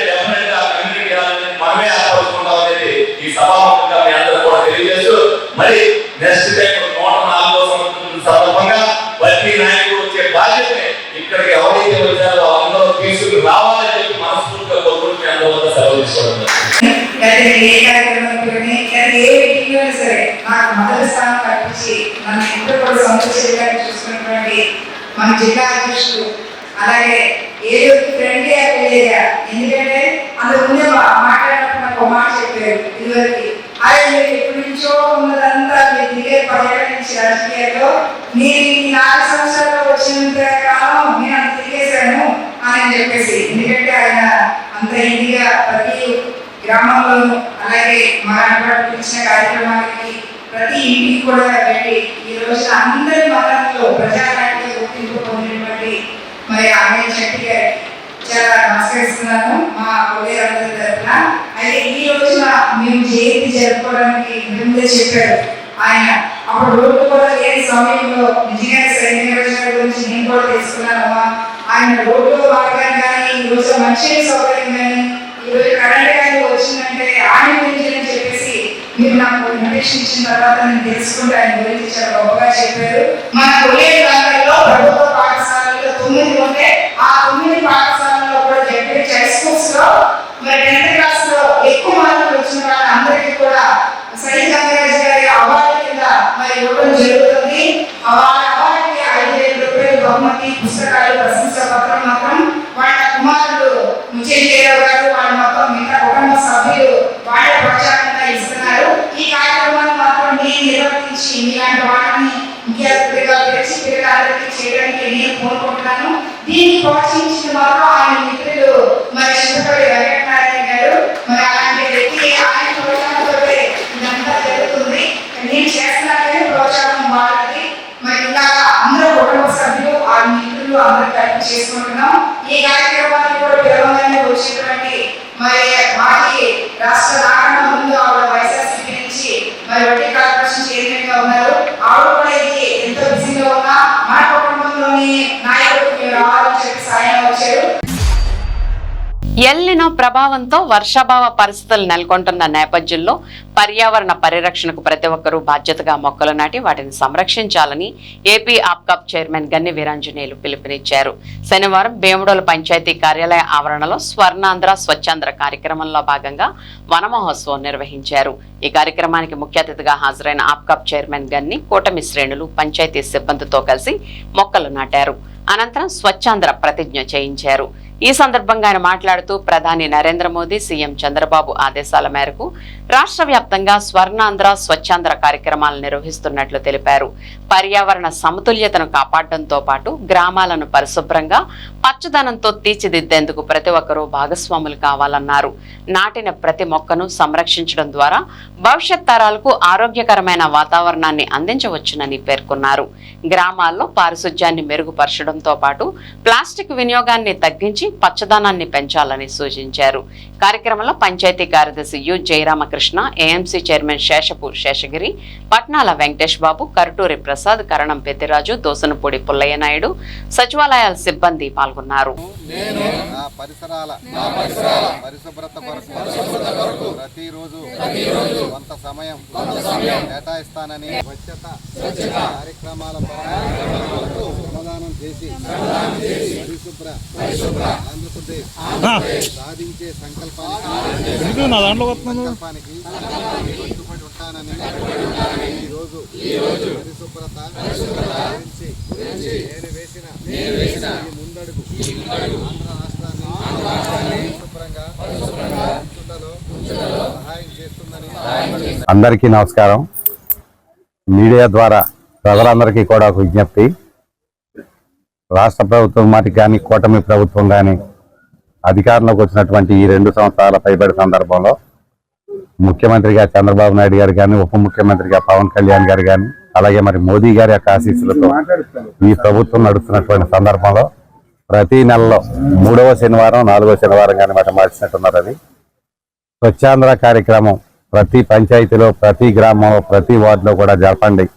డెఫినెట్ గా కమ్యూనిటీ మనమే ఏర్పరచుకుంటాం అనేది ఈ సభాముఖంగా మీ అందరూ కూడా తెలియజేస్తూ మరి నెక్స్ట్ టైం 104వ సంవత్సరం సందర్భంగా ప్రతి నాయకుడు వచ్చే బాధ్యతని ఇక్కడికి ఎవరైతే వచ్చారో అందరూ తీసుకుని రావాలని చెప్పి మనస్ఫూర్తిగా కోరుకుంటూ అందరూ సెలవు తీసుకోవడం. సరే నాకు మొదటి స్థానం కల్పించి నన్ను ఎంతో కూడా సంతోషంగా చూసుకున్నటువంటి మన జిల్లా అధ్యక్షుడు అలాగే ఏలూరు ఫ్రెండ్లీ అయ్యేగా. ఎందుకంటే అందుకుందే మాట్లాడినప్పుడు నాకు ఒక మాట చెప్పారు ఇదివరకు, అదే మీరు ఎప్పటి నుంచో ఉన్నదంతా మీరు దిగే 10 ఏళ్ల నుంచి రాజకీయాల్లో మీరు ఈ 4 సంవత్సరాల్లో వచ్చినంత కాలం నేను అంత తిరిగేశాను అని చెప్పేసి. ఎందుకంటే ఆయన అంత ఇదిగా ప్రతి గ్రామంలోనూ అలాగే మన పిలిచిన కార్యక్రమాలకి ప్రతి ఇంటికి కూడా వెళ్ళి ఈ రోజున అందరి మతాల్లో ప్రజానాట్య గుర్తింపు పొందినటువంటి మరి ఆమె చెట్టి గారికి చాలా నమస్కరిస్తున్నాను మా ఉదయందరి తరఫున. అయితే ఈ రోజున మేము జయంతి జరుపుకోవడానికి ముందే చెప్పారు ఆయన. అప్పుడు రోడ్డు కూడా లేని సమయంలో నిజంగా సైనిక గారి గురించి నేను కూడా తెలుసుకున్నానమ్మా. ఆయన రోడ్డు మార్గాన్ని కానీ ఈ రోజు మంచి సౌకర్యం కానీ ఈరోజు కరెంట్ కానీ వచ్చిందంటే ఆయన గురించి అని చెప్పేసి మీరు నాకు ఇన్విటేషన్ ఇచ్చిన తర్వాత నేను తెలుసుకుంటే ఆయన గురించి చాలా గొప్పగా చెప్పారు. మన కొల్లేరు నగరంలో ప్రభుత్వ పాఠశాలలో 9 ఉంటే ఆ 9 పాఠశాలలో కూడా జడ్పీహెచ్ హై స్కూల్స్ లో మరి 10th క్లాస్ లో ఎక్కువ మార్కులు వచ్చిన వాళ్ళందరికీ కూడా సైనిక గారి అవార్డు కింద మరి ఇవ్వడం జరుగుతుంది. అవార్డుకి 5,000 రూపాయలు బహుమతి, పుస్తకాలు, ప్రశంసా పత్రం మాత్రం వాళ్ళ కుమారుడు ముచ్చేరావు గారు వాళ్ళ మొత్తం మిగతా కుటుంబ సభ్యులు వాళ్ళ ప్రోత్సాహంగా ఇస్తున్నారు. ఈ కార్యక్రమాన్ని మాత్రం నేను నిర్వర్తించి మీలాంటి వాళ్ళని ముఖ్య అతిథిగా పిలిచి పిల్లలందరికీ చేయడానికి నేను కోరుకుంటున్నాను. దీన్ని ప్రోత్సహించిన మాత్రం ఆయన మిత్రులు మరి చింతపల్లి వెంకటనారాయణ గారు. మరి అలాంటి వ్యక్తి ఆయన ప్రోత్సాహంతో ఇదంతా జరుగుతుంది. నేను చేస్తున్నానని ప్రోత్సాహం వాళ్ళకి మరి ఇలాగా అందరూ కుటుంబ సభ్యులు ఆ మిత్రులు అందరూ కలిపి చేసుకుంటున్నాం. ఈ కార్యక్రమాన్ని కూడా పిలవగానే వచ్చినటువంటి మరి మాజీ రాష్ట్ర నారాయణ ముందు ఆవిడ వైఎస్ఆర్సీపీ నుంచి మరి వడ్డీ కార్పొరేషన్ చైర్మన్ గా ఉన్నారు. ఆవిడ కూడా ఇది ఎంతో బిజీగా ఉన్నా మన కుటుంబంలోని నాయకుడు మీరు రావాలని చెప్పి సాయం వచ్చారు. ఎల్నినో ప్రభావంతో వర్షాభావ పరిస్థితులు నెలకొంటున్న నేపథ్యంలో పర్యావరణ పరిరక్షణకు ప్రతి ఒక్కరూ బాధ్యతగా మొక్కలు నాటి వాటిని సంరక్షించాలని ఏపీ ఆప్కాప్ చైర్మన్ గన్ని వీరాంజనేయులు పిలుపునిచ్చారు. శనివారం భీమడోలు పంచాయతీ కార్యాలయ ఆవరణలో స్వర్ణాంధ్ర స్వచ్ఛాంధ్ర కార్యక్రమంలో భాగంగా వన మహోత్సవం నిర్వహించారు. ఈ కార్యక్రమానికి ముఖ్య అతిథిగా హాజరైన ఆప్కాప్ చైర్మన్ గన్ని కూటమి శ్రేణులు పంచాయతీ సిబ్బందితో కలిసి మొక్కలు నాటారు. అనంతరం స్వచ్ఛాంధ్ర ప్రతిజ్ఞ చేయించారు. ఈ సందర్భంగా ఆయన మాట్లాడుతూ ప్రధాని నరేంద్ర మోదీ, సీఎం చంద్రబాబు ఆదేశాల మేరకు రాష్ట్ర వ్యాప్తంగా స్వర్ణాంధ్ర స్వచ్ఛాంధ్ర కార్యక్రమాలు నిర్వహిస్తున్నట్లు తెలిపారు. పర్యావరణ సమతుల్యతను కాపాడడంతో పాటు గ్రామాలను పరిశుభ్రంగా పచ్చదనంతో తీర్చిదిద్దేందుకు ప్రతి ఒక్కరూ భాగస్వాములు కావాలన్నారు. నాటిన ప్రతి మొక్కను సంరక్షించడం ద్వారా భవిష్యత్ తరాలకు ఆరోగ్యకరమైన వాతావరణాన్ని అందించవచ్చునని పేర్కొన్నారు. గ్రామాల్లో పారిశుధ్యాన్ని మెరుగుపరచడంతో పాటు ప్లాస్టిక్ వినియోగాన్ని తగ్గించి పచ్చదనాన్ని పెంచాలని సూచించారు. కార్యక్రమంలో పంచాయతీ కార్యదర్శి you Jayaramakrishna, AMC chairman శేషపు Seshagiri, పట్నాల వెంకటేష్ బాబు, కరుటూరి ప్రసాద్, కరణం పెద్దిరాజు, దోసనపూడి పుల్లయ్య నాయుడు, సచివాలయాల సిబ్బంది పాల్గొన్నారు. పరిశుభ్రత కొరకు ప్రతిరోజు కొంత సమయం కేటాయిస్తానని స్వచ్ఛత కార్యక్రమాల సమాధానం చేసి పరిశుభ్ర ఆంధ్రప్రదేశ్ సాధించే సంకల్పానికి కట్టుబడి ఉంటాను. ఉంటానని ఈరోజు పరిశుభ్రత గురించి నేను వేసిన ఈ ముందడుగు ఆంధ్ర రాష్ట్రాన్ని పరిశుభ్రంగా ఉంచుటలో సహాయం చేస్తుందని. అందరికీ నమస్కారం. మీడియా ద్వారా ప్రజలందరికీ కూడా ఒక విజ్ఞప్తి. రాష్ట్ర ప్రభుత్వం మాటికి కానీ కూటమి ప్రభుత్వం కానీ అధికారంలోకి వచ్చినటువంటి ఈ 2 సంవత్సరాల పైబడి సందర్భంలో ముఖ్యమంత్రిగా చంద్రబాబు నాయుడు గారు కానీ, ఉప ముఖ్యమంత్రిగా పవన్ కళ్యాణ్ గారు కానీ, అలాగే మరి మోదీ గారి యొక్క ఆశీస్సులతో ఈ ప్రభుత్వం నడుస్తున్నటువంటి సందర్భంలో ప్రతి నెలలో 3వ శనివారం 4వ శనివారం కానీ మాట మార్చినట్టున్నారు. అది స్వచ్ఛాంధ్ర కార్యక్రమం ప్రతి పంచాయతీలో, ప్రతి గ్రామంలో, ప్రతి వార్డులో కూడా జరపండి,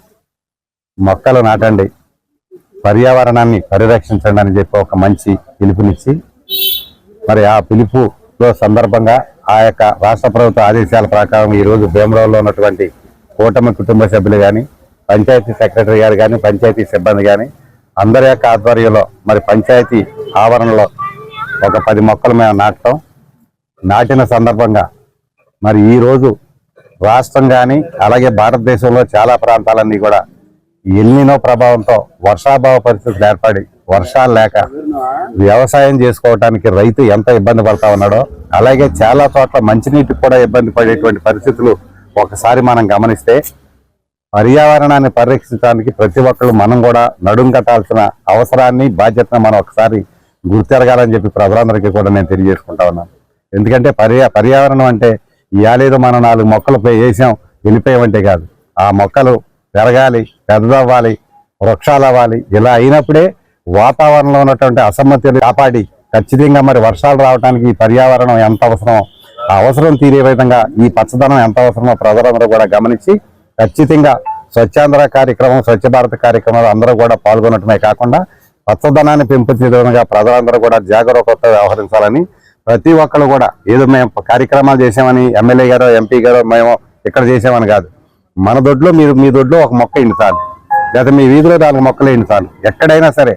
మొక్కలు నాటండి, పర్యావరణాన్ని పరిరక్షించండి అని చెప్పి ఒక మంచి పిలుపునిచ్చి, మరి ఆ పిలుపులో సందర్భంగా ఆ యొక్క రాష్ట్ర ప్రభుత్వ ఆదేశాల ప్రకారం ఈరోజు భీమవరంలో ఉన్నటువంటి కూటమి కుటుంబ సభ్యులు కానీ, పంచాయతీ సెక్రటరీ గారు కానీ, పంచాయతీ సిబ్బంది కానీ అందరి యొక్క ఆధ్వర్యంలో మరి పంచాయతీ ఆవరణలో ఒక 10 మొక్కలు మేము నాటిన సందర్భంగా మరి ఈరోజు రాష్ట్రం కానీ అలాగే భారతదేశంలో చాలా ప్రాంతాలన్నీ కూడా ఎల్నినో ప్రభావంతో వర్షాభావ పరిస్థితులు ఏర్పడి వర్షాలు లేక వ్యవసాయం చేసుకోవడానికి రైతు ఎంత ఇబ్బంది పడతా ఉన్నాడో, అలాగే చాలా చోట్ల మంచినీటికి కూడా ఇబ్బంది పడేటువంటి పరిస్థితులు ఒకసారి మనం గమనిస్తే పర్యావరణాన్ని పరిరక్షించడానికి ప్రతి ఒక్కరు మనం కూడా నడుం కట్టాల్సిన అవసరాన్ని, బాధ్యతను మనం ఒకసారి గుర్తెరగాలని చెప్పి ప్రజలందరికీ కూడా నేను తెలియజేసుకుంటా ఉన్నాను. ఎందుకంటే పర్యావరణం అంటే ఇయాలేదో మనం 4 మొక్కలు వేసాం వెళ్ళిపోయామంటే కాదు. ఆ మొక్కలు పెరగాలి, పెద్దదవ్వాలి, వృక్షాలు అవ్వాలి. ఇలా అయినప్పుడే వాతావరణంలో ఉన్నటువంటి అసమ్మతిని కాపాడి ఖచ్చితంగా మరి వర్షాలు రావడానికి ఈ పర్యావరణం ఎంత అవసరమో, ఆ అవసరం తీరే విధంగా ఈ పచ్చదనం ఎంత అవసరమో ప్రజలందరూ కూడా గమనించి ఖచ్చితంగా స్వచ్ఛాంధ్ర కార్యక్రమం, స్వచ్ఛ భారత్ కార్యక్రమాలు అందరూ కూడా పాల్గొనటమే కాకుండా పచ్చదనాన్ని పెంపొందే విధంగా ప్రజలందరూ కూడా జాగరూకతతో వ్యవహరించాలని, ప్రతి ఒక్కరు కూడా ఏదో మేము కార్యక్రమాలు చేసామని ఎమ్మెల్యే గారో ఎంపీ గారో మేము ఇక్కడ చేసామని కాదు, మన దొడ్లో మీ దొడ్లో ఒక మొక్క ఎండుతాను, లేదా మీ వీధిలో 4 మొక్కలు ఎండుతాను. ఎక్కడైనా సరే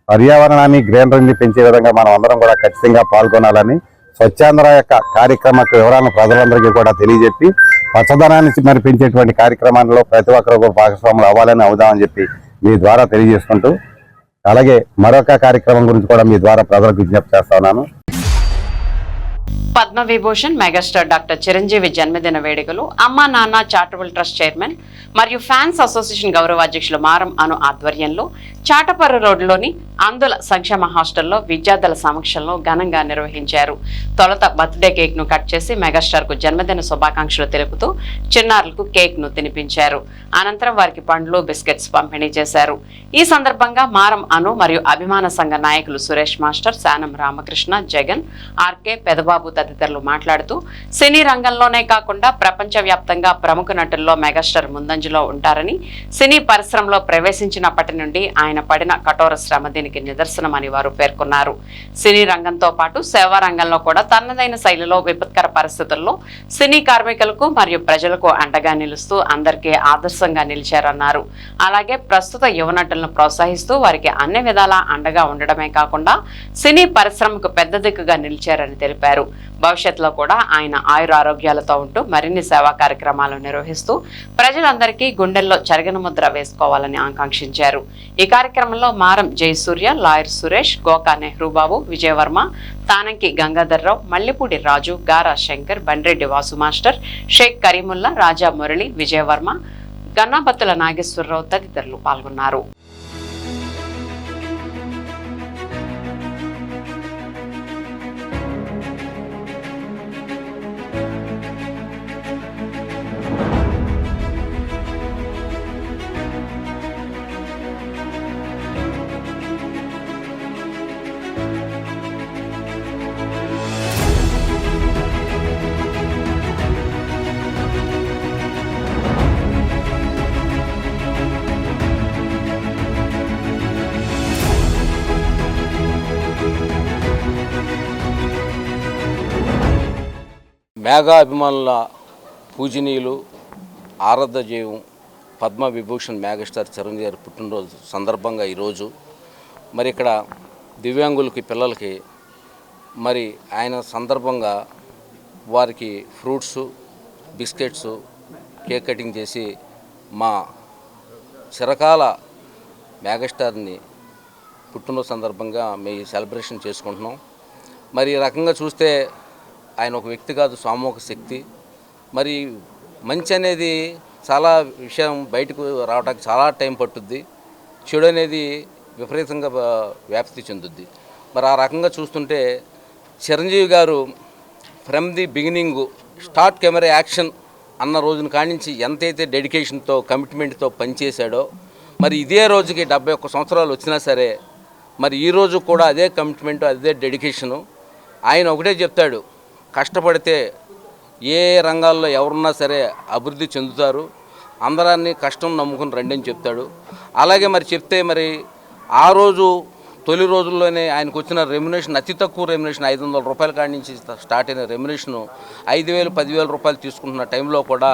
పర్యావరణాన్ని, గ్రీనరీని పెంచే విధంగా మనం అందరం కూడా ఖచ్చితంగా పాల్గొనాలని, స్వచ్ఛాంధ్ర యొక్క కార్యక్రమ వివరాలను ప్రజలందరికీ కూడా తెలియజెప్పి పచ్చదనాన్ని మరి పెంచేటువంటి కార్యక్రమాల్లో ప్రతి ఒక్కరు భాగస్వాములు అవ్వాలని అవుదామని చెప్పి మీ ద్వారా తెలియజేసుకుంటూ, అలాగే మరొక కార్యక్రమం గురించి కూడా మీ ద్వారా ప్రజలకు విజ్ఞప్తి చేస్తా ఉన్నాను. పద్మవిభూషణ్ మెగాస్టార్ డాక్టర్ చిరంజీవి జన్మదిన వేడుకలు అమ్మా నాన్న చారిటబుల్ ట్రస్ట్ చైర్మన్ మరియు ఫ్యాన్స్ అసోసియేషన్ గౌరవ అధ్యక్షులు మారం అను ఆధ్వర్యంలో చాటపర్రు రోడ్డులోని అందుల సంక్షేమ హాస్టల్లో విద్యార్థుల సమక్షంలో ఘనంగా నిర్వహించారు. తొలుత బర్త్డే కేక్ ను కట్ చేసి మెగాస్టార్ కు జన్మదిన శుభాకాంక్షలు తెలుపుతూ చిన్నారులకు కేక్ ను తినిపించారు. అనంతరం వారికి పండ్లు, బిస్కెట్స్ పంపిణీ చేశారు. ఈ సందర్భంగా మారం అను మరియు అభిమాన సంఘ నాయకులు సురేష్ మాస్టర్, శానం రామకృష్ణ, జగన్, ఆర్కే, పెదబాబు తదితరులు మాట్లాడుతూ సినీ రంగంలోనే కాకుండా ప్రపంచ వ్యాప్తంగా ప్రముఖ నటుల్లో మెగాస్టార్ ముందంజలో ఉంటారని, సినీ పరిశ్రమలో ప్రవేశించినప్పటి నుండి ఆయన పడిన కఠోర శ్రమ దీనికి నిదర్శనమని వారు పేర్కొన్నారు. సినీ రంగంతో పాటు సేవా రంగంలో కూడా తనదైన శైలిలో విపత్కర పరిస్థితుల్లో సినీ కార్మికులకు మరియు ప్రజలకు అండగా నిలుస్తూ అందరికీ ఆదర్శంగా నిలిచారన్నారు. అలాగే ప్రస్తుత యువ నటులను ప్రోత్సహిస్తూ వారికి అన్ని విధాలా అండగా ఉండడమే కాకుండా సినీ పరిశ్రమకు పెద్ద దిక్కుగా నిలిచారని తెలిపారు. భవిష్యత్తులో కూడా ఆయన ఆయురారోగ్యాలతో ఉంటూ మరిన్ని సేవా కార్యక్రమాలు నిర్వహిస్తూ ప్రజలందరికీ గుండెల్లో చెరగని ముద్ర వేసుకోవాలని ఆకాంక్షించారు. ఈ కార్యక్రమంలో మారం జయసూర్య, లాయర్ సురేష్, గోకా నెహ్రూబాబు, విజయవర్మ, తానంకి గంగాధర్రావు, మల్లిపూడి రాజు, గారా శంకర్, బండ్రెడ్డి వాసు మాస్టర్, షేక్ కరీముల్లా, రాజా మురళి, విజయవర్మ, గన్నాబత్తుల నాగేశ్వరరావు తదితరులు పాల్గొన్నారు. మేఘా అభిమానుల పూజనీయులు, ఆరాధ్య జీవం పద్మవిభూషణ్ మెగాస్టార్ చిరంజీవి గారి పుట్టినరోజు సందర్భంగా ఈరోజు మరి ఇక్కడ దివ్యాంగులకి, పిల్లలకి మరి ఆయన సందర్భంగా వారికి ఫ్రూట్స్, బిస్కెట్స్ కేక్ కటింగ్ చేసి మా చిరకాల మెగాస్టార్ని పుట్టినరోజు సందర్భంగా మేము సెలబ్రేషన్ చేసుకుంటున్నాం. మరి ఈ రకంగా చూస్తే ఆయన ఒక వ్యక్తి కాదు, సామూహిక శక్తి. మరి మంచి అనేది చాలా విషయం బయటకు రావడానికి చాలా టైం పట్టుద్ది, చెడు అనేది విపరీతంగా వ్యాప్తి చెందుద్ది. మరి ఆ రకంగా చూస్తుంటే చిరంజీవి గారు from the beginning start camera action అన్న రోజున కానించి ఎంతైతే డెడికేషన్తో కమిట్మెంట్తో పనిచేశాడో, మరి ఇదే రోజుకి 71 సంవత్సరాలు వచ్చినా సరే మరి ఈరోజు కూడా అదే కమిట్మెంట్, అదే డెడికేషను. ఆయన ఒకటే చెప్తాడు, కష్టపడితే ఏ రంగాల్లో ఎవరున్నా సరే అభివృద్ధి చెందుతారు, అందరాన్ని కష్టం నమ్ముకుని రండి అని చెప్తాడు. అలాగే మరి చెప్తే మరి ఆ రోజు తొలి రోజుల్లోనే ఆయనకు వచ్చిన రెమ్యునేషన్ అతి తక్కువ రెమ్యునేషన్ 500 రూపాయల కాడి నుంచి స్టార్ట్ అయిన రెమ్యునేషను 5,000, 10,000 రూపాయలు తీసుకుంటున్న టైంలో కూడా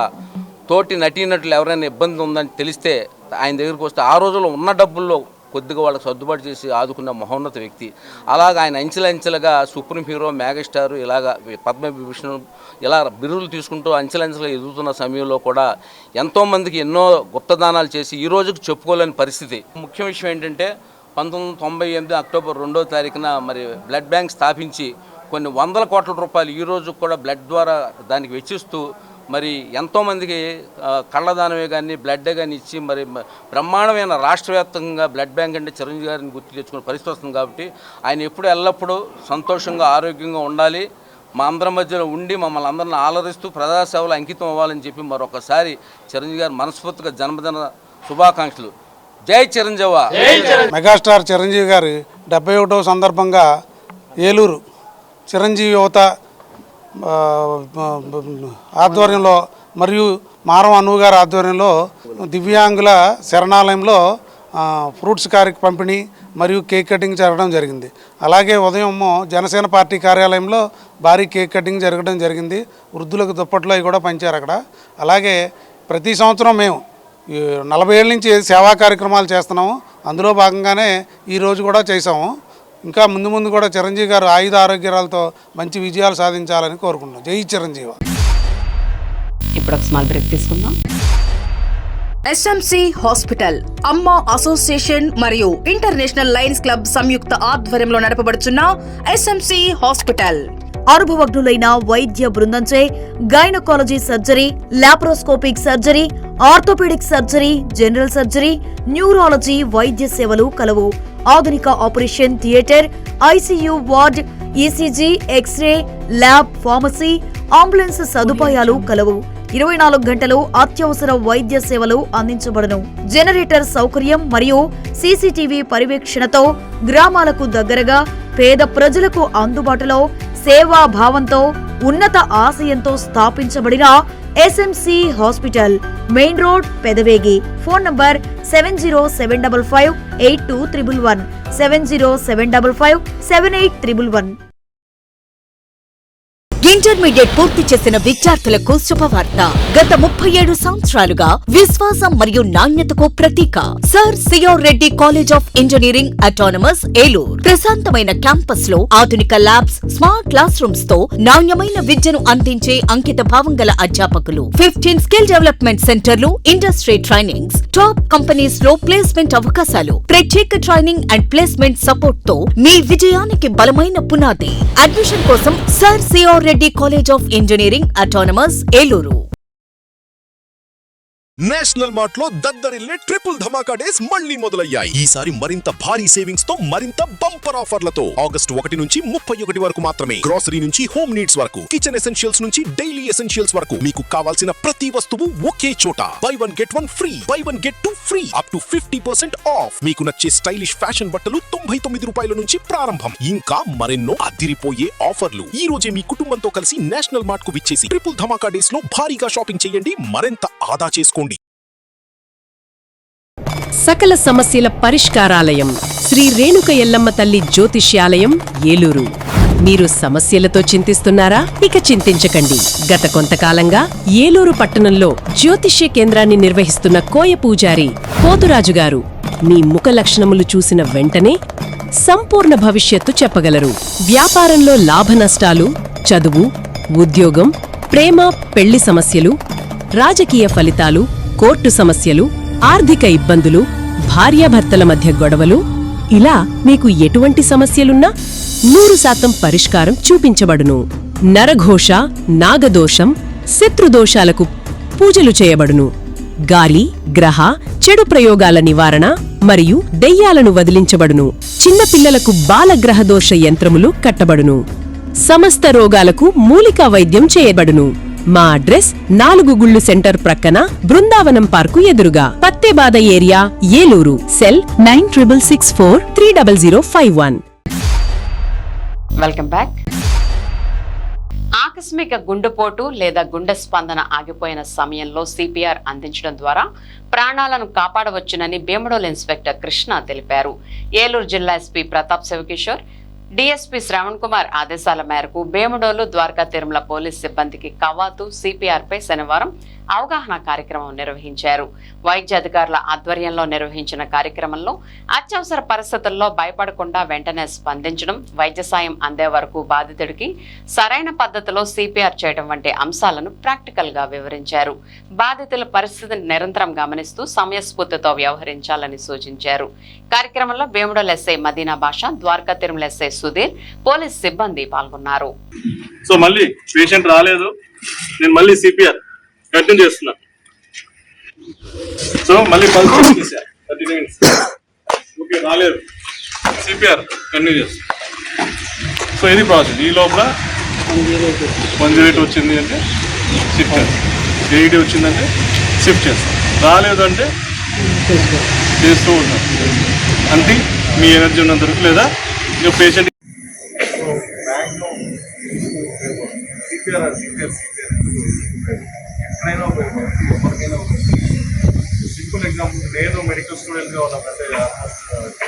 తోటి నటీనటులు ఎవరైనా ఇబ్బంది ఉందని తెలిస్తే ఆయన దగ్గరికి వస్తే ఆ రోజుల్లో ఉన్న డబ్బుల్లో కొద్దిగా వాళ్ళకి సర్దుబాటు చేసి ఆదుకున్న మహోన్నత వ్యక్తి. అలాగ ఆయన అంచెలంచెలుగా సుప్రీం హీరో, మెగాస్టార్, ఇలాగ పద్మవిభూషణ్ ఇలా బిరుదులు తీసుకుంటూ అంచెలంచెలుగా ఎదుగుతున్న సమయంలో కూడా ఎంతోమందికి ఎన్నో గుప్తదానాలు చేసి ఈ రోజుకి చెప్పుకోలేని పరిస్థితి. ముఖ్య విషయం ఏంటంటే 1998 అక్టోబర్ 2వ తారీఖున మరి బ్లడ్ బ్యాంక్ స్థాపించి కొన్ని వందల కోట్ల రూపాయలు ఈ రోజు కూడా బ్లడ్ ద్వారా దానికి వెచ్చిస్తూ మరి ఎంతోమందికి కళ్ళదానమే కానీ బ్లడ్ కానీ ఇచ్చి మరి బ్రహ్మాండమైన రాష్ట్ర వ్యాప్తంగా బ్లడ్ బ్యాంక్ అంటే చిరంజీవి గారిని గుర్తు తెచ్చుకునే పరిస్థితి వస్తుంది. కాబట్టి ఆయన ఎప్పుడు ఎల్లప్పుడూ సంతోషంగా ఆరోగ్యంగా ఉండాలి, మా అందరి మధ్యలో ఉండి మమ్మల్ని అందరిని ఆలరిస్తూ ప్రజాసేవలు అంకితం అవ్వాలని చెప్పి మరొకసారి చిరంజీవి గారు మనస్ఫూర్తిగా జన్మదిన శుభాకాంక్షలు. జై చిరంజీవ. మెగాస్టార్ చిరంజీవి గారి 71వ సందర్భంగా ఏలూరు చిరంజీవి యువత ఆధ్వర్యంలో మరియు మారం అను గారి ఆధ్వర్యంలో దివ్యాంగుల శరణాలయంలో ఫ్రూట్స్ పంపిణీ మరియు కేక్ కటింగ్ జరగడం జరిగింది. అలాగే ఉదయం జనసేన పార్టీ కార్యాలయంలో భారీ కేక్ కటింగ్ జరగడం జరిగింది. వృద్ధులకు దుప్పట్లు అవి కూడా పంచారు అక్కడ. అలాగే ప్రతి సంవత్సరం మేము 40 ఏళ్ళ నుంచి సేవా కార్యక్రమాలు చేస్తున్నాము. అందులో భాగంగానే ఈరోజు కూడా చేసాము. ఇంకా ముందు ముందు కూడా చిరంజీవి గారు ఆయుధ ఆరోగ్యాలతో మంచి విజయాలు సాధించాలని కోరుకుంటున్నాం. జై చిరంజీవి. ఇప్పుడు ఒక స్మాల్ బ్రేక్ తీసుకుందాం. ఎస్ఎంసి హాస్పిటల్ అమ్మ అసోసియేషన్ మరియు ఇంటర్నేషనల్ లయన్స్ క్లబ్ సంయుక్త ఆధ్వర్యంలో నడపబడుచున్న ఎస్ఎంసి హాస్పిటల్ అనుభవజ్ఞులైన వైద్య బృందంచే gynaecology surgery, laparoscopic surgery, orthopaedic surgery, general surgery, neurology వైద్య సేవలు కలవు. ఆధునిక operation theatre, ICU ward, ECG, x ray, lab, pharmacy, ambulance సదుపాయాలు కలవు. 24 గంటలు అత్యవసర వైద్య సేవలు అందించబడును. జనరేటర్ సౌకర్యం మరియు సీసీటీవీ పర్యవేక్షణతో గ్రామాలకు దగ్గరగా పేద ప్రజలకు అందుబాటులో సేవా భావంతో ఉన్నత ఆశయంతో స్థాపించబడిన SMC hospital, main road, Pedavegi. Phone number 7075582111 7075578111. Intermediate పూర్తి చేసిన విద్యార్థులకు శుభవార్త. గత 37 సంవత్సరాలుగా విశ్వాసం మరియు నాణ్యతకు ప్రతీక sir C R Reddy college of engineering autonomous Eluru. ప్రశాంతమైన క్యాంపస్ లో ఆధునిక ల్యాబ్స్, స్మార్ట్ క్లాస్ రూమ్స్ తో నాణ్యమైన విద్యను అందించే అంకిత భావం గల అధ్యాపకులు, 15 స్కిల్ డెవలప్మెంట్ సెంటర్లు, ఇండస్ట్రీ ట్రైనింగ్స్, టాప్ కంపెనీస్ లో ప్లేస్మెంట్ అవకాశాలు, ప్రత్యేక ట్రైనింగ్ అండ్ ప్లేస్మెంట్ సపోర్ట్ తో మీ విజయానికి బలమైన పునాది. అడ్మిషన్ కోసం sir C R Reddy college of engineering autonomous Eluru. National mart లో దద్దరిల్లే ట్రిపుల్ ధమాకా డేస్ మళ్లీ మొదలయ్యాయి. ఈసారి మరింత భారీ సేవింగ్స్ తో, మరింత బంపర్ ఆఫర్లతో. ఆగస్టు 1 నుంచి 31 వరకు మాత్రమే. గ్రోసరీ నుంచి హోమ్ నీడ్స్ వరకు, కిచెన్ ఎసెన్షియల్స్ నుంచి డైలీ ఎసెన్షియల్స్ వరకు మీకు కావాల్సిన ప్రతి వస్తువు ఒకే చోట. By 1 get 1 free, by 1 get 2 free, up to 50% of. మీకు నచ్చే స్టైలిష్ ఫ్యాషన్ బట్టలు 99 రూపాయల నుంచి ప్రారంభం. ఇంకా మరెన్నో అదిరిపోయే ఆఫర్లు. ఈ రోజే మీ కుటుంబంతో కలిసి నేషనల్ మార్ట్ కు విచ్చేసి ట్రిపుల్ ధమాకా డేస్ లో భారీగా షాపింగ్ చేయండి, మరింత ఆదా చేసుకోండి. సకల సమస్యల పరిష్కారాలయం శ్రీ రేణుక ఎల్లమ్మ తల్లి జ్యోతిష్యాలయం ఏలూరు. మీరు సమస్యలతో చింతిస్తున్నారా? ఇక చింతించకండి. గత కొంతకాలంగా ఏలూరు పట్టణంలో జ్యోతిష్య కేంద్రాన్ని నిర్వహిస్తున్న కోయ పూజారి పోతురాజు గారు మీ ముఖ లక్షణములు చూసిన వెంటనే సంపూర్ణ భవిష్యత్తు చెప్పగలరు. వ్యాపారంలో లాభ నష్టాలు, చదువు, ఉద్యోగం, ప్రేమ, పెళ్లి సమస్యలు, రాజకీయ ఫలితాలు, కోర్టు సమస్యలు, ఆర్థిక ఇబ్బందులు, భార్యాభర్తల మధ్య గొడవలు, ఇలా మీకు ఎటువంటి సమస్యలున్నా 100% పరిష్కారం చూపించబడును. నరఘోష, నాగదోషం, శత్రుదోషాలకు పూజలు చేయబడును. గాలి, గ్రహ, చెడు ప్రయోగాల నివారణ మరియు దెయ్యాలను వదిలించబడును. చిన్నపిల్లలకు బాలగ్రహదోష యంత్రములు కట్టబడును. సమస్త రోగాలకు మూలికా వైద్యం చేయబడును. మా అడ్రస్ 4 గుళ్ళు సెంటర్ ప్రక్కన బృందావనం పార్కు ఎదురుగా, Pattebada area, Eluru. Cell 9664300051. Welcome back. ఆకస్మిక గుండెపోటు లేదా గుండె స్పందన ఆగిపోయిన సమయంలో సిపిఆర్ అందించడం ద్వారా ప్రాణాలను కాపాడవచ్చునని భీమడోలు ఇన్స్పెక్టర్ కృష్ణ తెలిపారు. ఏలూరు జిల్లా ఎస్పీ ప్రతాప్ శివకిషోర్, డిఎస్పీ శ్రవణ్ కుమార్ ఆదేశాల మేరకు భీమడోలు, ద్వారకా తిరుమల పోలీస్ సిబ్బందికి కవాతు, సిపిఆర్ పై శనివారం అవగాహన కార్యక్రమం నిర్వహించారు. వైద్య అధికారుల ఆధ్వర్యంలో నిర్వహించిన కార్యక్రమంలో అత్యవసర పరిస్థితుల్లో భయపడకుండా వెంటనే స్పందించడం, వైద్య సాయం అందే వరకు బాధితుడికి సరైన పద్ధతిలో సిపిఆర్ చేయడం వంటి అంశాలను ప్రాక్టికల్ గా వివరించారు. బాధితుల పరిస్థితిని నిరంతరం గమనిస్తూ సమయస్ఫూర్తితో వ్యవహరించాలని సూచించారు. కార్యక్రమంలో భీమడోలు ఎస్ఐ మదీనా బాషా, ద్వారకా తిరుమల ఎస్ఐ సుధీర్, పోలీస్ సిబ్బంది పాల్గొన్నారు. సో మళ్ళీ పేషెంట్ రాలేదు, నేను మళ్ళీ సిపిఆర్ కంటిన్యూ చేస్తున్నా. సో మళ్ళీ 30 మినిట్స్ ఓకే, రాలేదు, సిపిఆర్ కంటిన్యూ చేస్తున్నా. సో ఇది ప్రాసెస్. ఈ లోపల 108 వచ్చింది అంటే షిఫ్ట్ చేస్తాం, 80 వచ్చిందంటే షిఫ్ట్ చేస్తాం, రాలేదంటే చేస్తూ ఉంటాం. అంటే మీ ఎనర్జీ ఉన్నంత వరకు, లేదా ఇంకా పేషెంట్ ఎక్కడైనా ఉపయోగపడుతుంది, ఎవరికైనా ఉపయోగపడుతుంది. సింపుల్ ఎగ్జాంపుల్, నేను మెడికల్ స్టూడెంట్గా ఉన్నానంటే